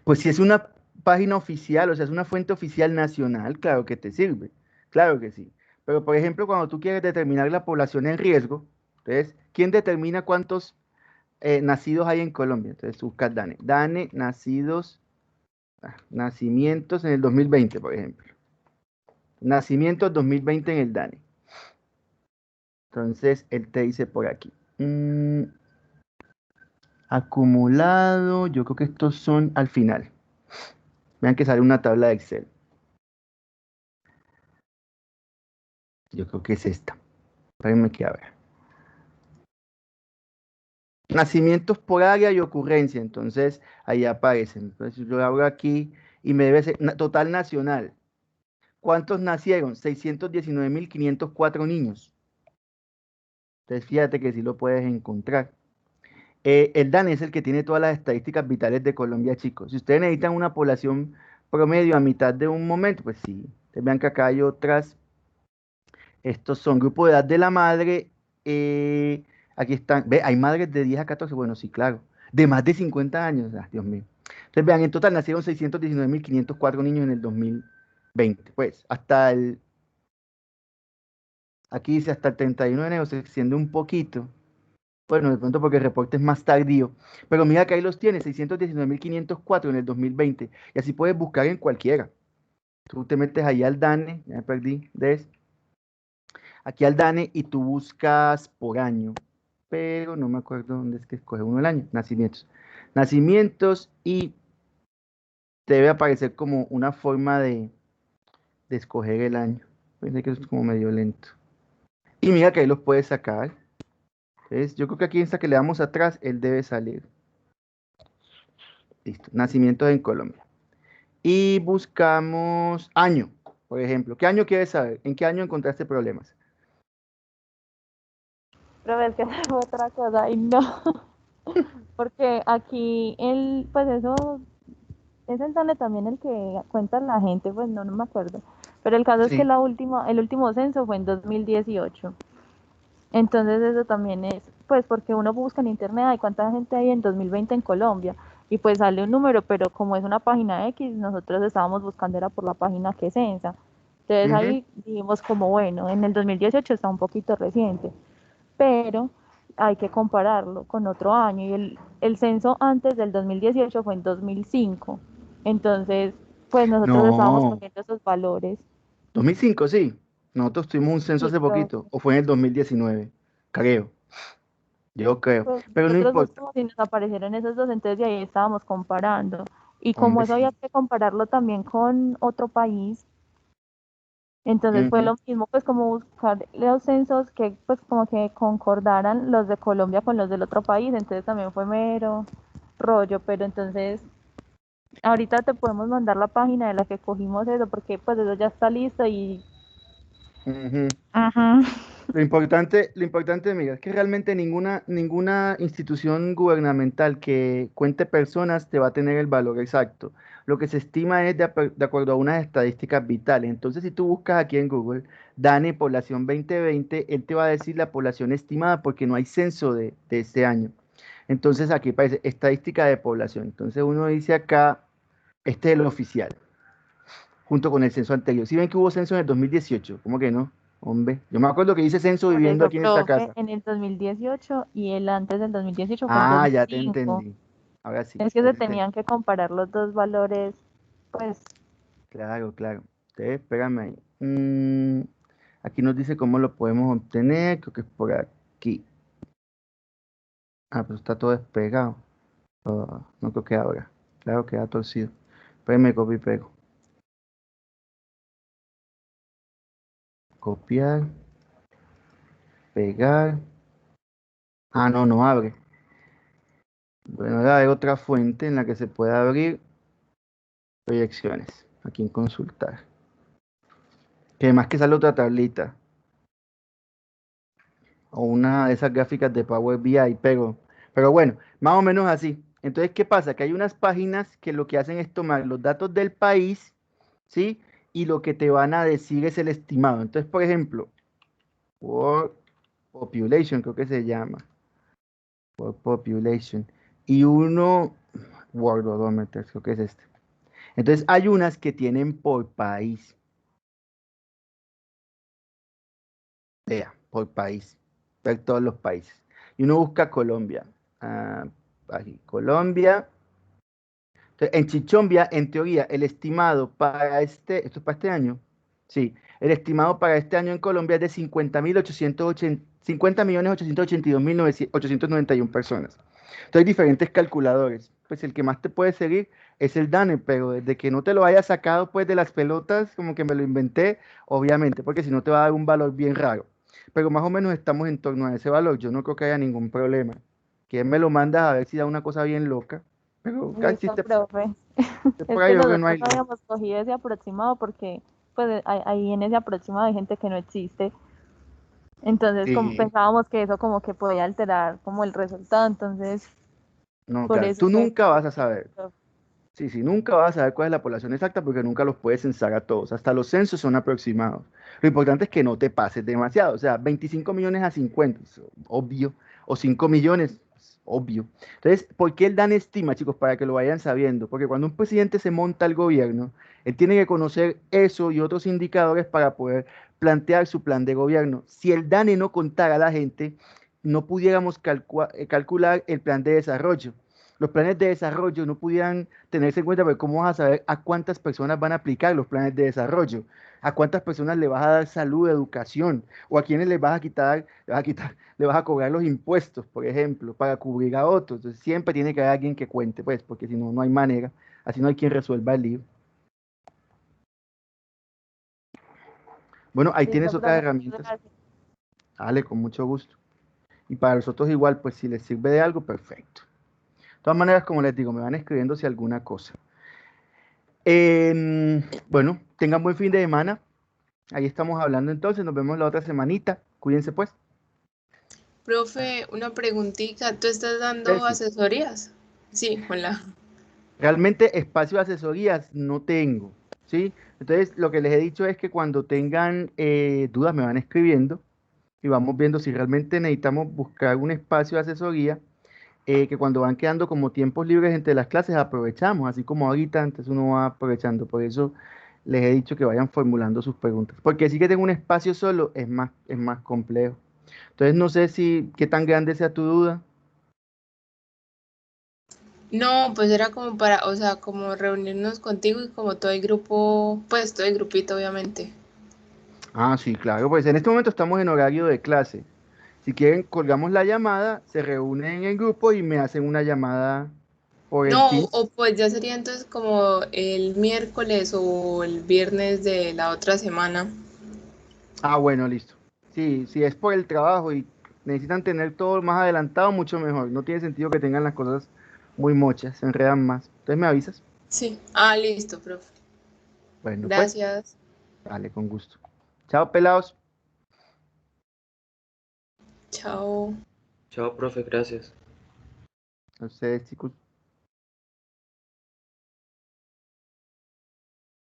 Pues si es una página oficial, o sea, es una fuente oficial nacional, claro que te sirve. Claro que sí. Pero, por ejemplo, cuando tú quieres determinar la población en riesgo, entonces, ¿quién determina cuántos nacidos hay en Colombia? Entonces, buscas DANE. DANE, nacidos, nacimientos en el 2020, por ejemplo. Nacimientos 2020 en el DANE. Entonces, él te dice por aquí. Acumulado, yo creo que estos son al final. Vean que sale una tabla de Excel. Yo creo que es esta. Espérenme que a ver. Nacimientos por área y ocurrencia. Entonces, ahí aparecen. Entonces, yo abro aquí y me debe ser total nacional. ¿Cuántos nacieron? 619.504 niños. Entonces, fíjate que sí lo puedes encontrar. El DANE es el que tiene todas las estadísticas vitales de Colombia, chicos. Si ustedes necesitan una población promedio a mitad de un momento, pues sí. Ustedes vean que acá hay otras. Estos son grupos de edad de la madre. Aquí están. Ve, hay madres de 10 a 14. Bueno, sí, claro. De más de 50 años. Ah, Dios mío. Entonces, vean, en total nacieron 619.504 niños en el 2020. Pues, aquí dice hasta el 31 de enero, se extiende un poquito. Bueno, de pronto porque el reporte es más tardío. Pero mira que ahí los tienes, 619.504 en el 2020. Y así puedes buscar en cualquiera. Tú te metes ahí al DANE, ya me perdí, aquí al DANE y tú buscas por año. Pero no me acuerdo dónde es que escoge uno el año. Nacimientos. Nacimientos y te debe aparecer como una forma de escoger el año. Pensé que eso es como medio lento. Y mira que ahí los puedes sacar. Entonces, yo creo que aquí en esta que le damos atrás, él debe salir. Listo. Nacimientos en Colombia. Y buscamos año, por ejemplo. ¿Qué año quieres saber? ¿En qué año encontraste problemas? Pero es que es otra cosa y no, porque aquí pues eso es el DANE también el que cuenta la gente, pues no, no me acuerdo. Pero el caso es que Sí. el último censo fue en 2018. Entonces eso también es, pues porque uno busca en internet, ay, cuánta gente hay en 2020 en Colombia. y pues sale un número, pero como es una página X, nosotros estábamos buscando era por la página que censa. Entonces Ujú. ahí dijimos como, bueno, en el 2018 está un poquito reciente, pero hay que compararlo con otro año. Y el censo antes del 2018 fue en 2005. Entonces, pues nosotros estábamos No, cogiendo esos valores. 2005 sí. Nosotros tuvimos un censo Sí, hace poquito, o fue en el 2019, creo. Yo creo. pues Pero no nosotros importa. buscamos y nos aparecieron esos dos, entonces de ahí estábamos comparando. Y como Hombre, eso había sí. que compararlo también con otro país, entonces fue Ujú. lo mismo, pues como buscar los censos que pues como que concordaran los de Colombia con los del otro país, entonces también fue mero rollo, pero entonces ahorita te podemos mandar la página de la que cogimos eso, porque pues eso ya está listo y... Ujú. Ajá. Lo importante, mira, es que realmente ninguna institución gubernamental que cuente personas te va a tener el valor exacto. Lo que se estima es de acuerdo a unas estadísticas vitales. Entonces, si tú buscas aquí en Google, DANE población 2020, él te va a decir la población estimada porque no hay censo de este año. Entonces, aquí aparece estadística de población. Entonces, uno dice acá, este es el oficial, junto con el censo anterior. Si ven que hubo censo en el 2018, ¿cómo que no? Hombre, yo me acuerdo que hice censo Por viviendo eso, aquí en esta profe, casa. en el 2018 y el antes del 2018 fue en Ah, ya te 2005. entendí. Ahora sí, Es que ya se te entendí. tenían que comparar los dos valores, pues, Claro, claro. Entonces, espérame ahí. Aquí nos dice cómo lo podemos obtener. Creo que es por aquí. Ah, pero está todo despegado. Ah, no creo que abra. Claro, queda torcido. Espérame, copio y pego. Copiar, pegar. Ah, no, no abre. Bueno, ahora hay otra fuente en la que se puede abrir proyecciones. Aquí en consultar. Que además que sale otra tablita. O una de esas gráficas de Power BI, pero bueno, más o menos así. Entonces, ¿qué pasa? Que hay unas páginas que lo que hacen es tomar los datos del país, ¿sí? Y lo que te van a decir es el estimado. Entonces, por ejemplo, World Population, creo que se llama. World Population. Y uno, World Odometer, creo que es este. Entonces, hay unas que tienen por país. Vea, por país. Ver todos los países. Y uno busca Colombia. Ah, aquí, Colombia. Entonces, en Chichombia, en teoría, el estimado para esto es para este año, sí, el estimado para este año en Colombia es de 50.882.891 personas. Entonces, hay diferentes calculadores. Pues el que más te puede seguir es el DANE, pero desde que no te lo haya sacado pues de las pelotas, como que me lo inventé, obviamente, porque si no te va a dar un valor bien raro. Pero más o menos estamos en torno a ese valor. Yo no creo que haya ningún problema. ¿Quién me lo manda a ver si da una cosa bien loca? Pero casi listo, profe. Es por ahí que yo creo que no nosotros hay no lío. habíamos cogido ese aproximado porque, pues, ahí en ese aproximado hay gente que no existe. Entonces, como Sí, pensábamos que eso como que podía alterar como el resultado, entonces, no, por claro, eso tú fue. nunca vas a saber. Sí, sí, nunca vas a saber cuál es la población exacta porque nunca los puedes censar a todos. Hasta los censos son aproximados. Lo importante es que no te pases demasiado. O sea, 25 millones a 50, es obvio. O 5 millones, es obvio. Entonces, ¿por qué él dan estima, chicos? Para que lo vayan sabiendo. Porque cuando un presidente se monta al gobierno, él tiene que conocer eso y otros indicadores para poder plantear su plan de gobierno. Si el DANE no contara a la gente, no pudiéramos calcular el plan de desarrollo. Los planes de desarrollo no pudieran tenerse en cuenta, porque ¿cómo vas a saber a cuántas personas van a aplicar los planes de desarrollo? ¿A cuántas personas le vas a dar salud, educación? ¿O a quiénes les vas a quitar, le vas a cobrar los impuestos, por ejemplo, para cubrir a otros? Entonces siempre tiene que haber alguien que cuente, pues, porque si no, no hay manera. Así no hay quien resuelva el lío. Bueno, ahí tienes Listo, otras profe, muchas herramientas. gracias. Dale, con mucho gusto. Y para nosotros igual, pues si les sirve de algo, perfecto. De todas maneras, como les digo, me van escribiendo si alguna cosa. Bueno, tengan buen fin de semana. Ahí estamos hablando entonces, nos vemos la otra semanita. Cuídense pues. Profe, una preguntita, ¿tú estás dando Ceci, asesorías? Sí, hola. realmente espacio de asesorías no tengo, ¿sí? Entonces, lo que les he dicho es que cuando tengan dudas me van escribiendo y vamos viendo si realmente necesitamos buscar un espacio de asesoría que cuando van quedando como tiempos libres entre las clases aprovechamos, así como ahorita, antes uno va aprovechando. Por eso les he dicho que vayan formulando sus preguntas. Porque si que tengo un espacio solo es más complejo. Entonces no sé si qué tan grande sea tu duda. No, pues era como para, o sea, como reunirnos contigo y como todo el grupo, pues todo el grupito, obviamente. Ah, sí, claro, pues en este momento estamos en horario de clase. Si quieren, colgamos la llamada, se reúnen en el grupo y me hacen una llamada por el No, Teams. o pues ya sería entonces como el miércoles o el viernes de la otra semana. Ah, bueno, listo. Sí, si es por el trabajo y necesitan tener todo más adelantado, mucho mejor. No tiene sentido que tengan las cosas muy mochas, se enredan más. Entonces me avisas. Sí. Ah, listo, profe. Bueno, pues, Gracias. vale, con gusto. Chao, pelados. Chao. Chao, profe, gracias. A ustedes, chicos.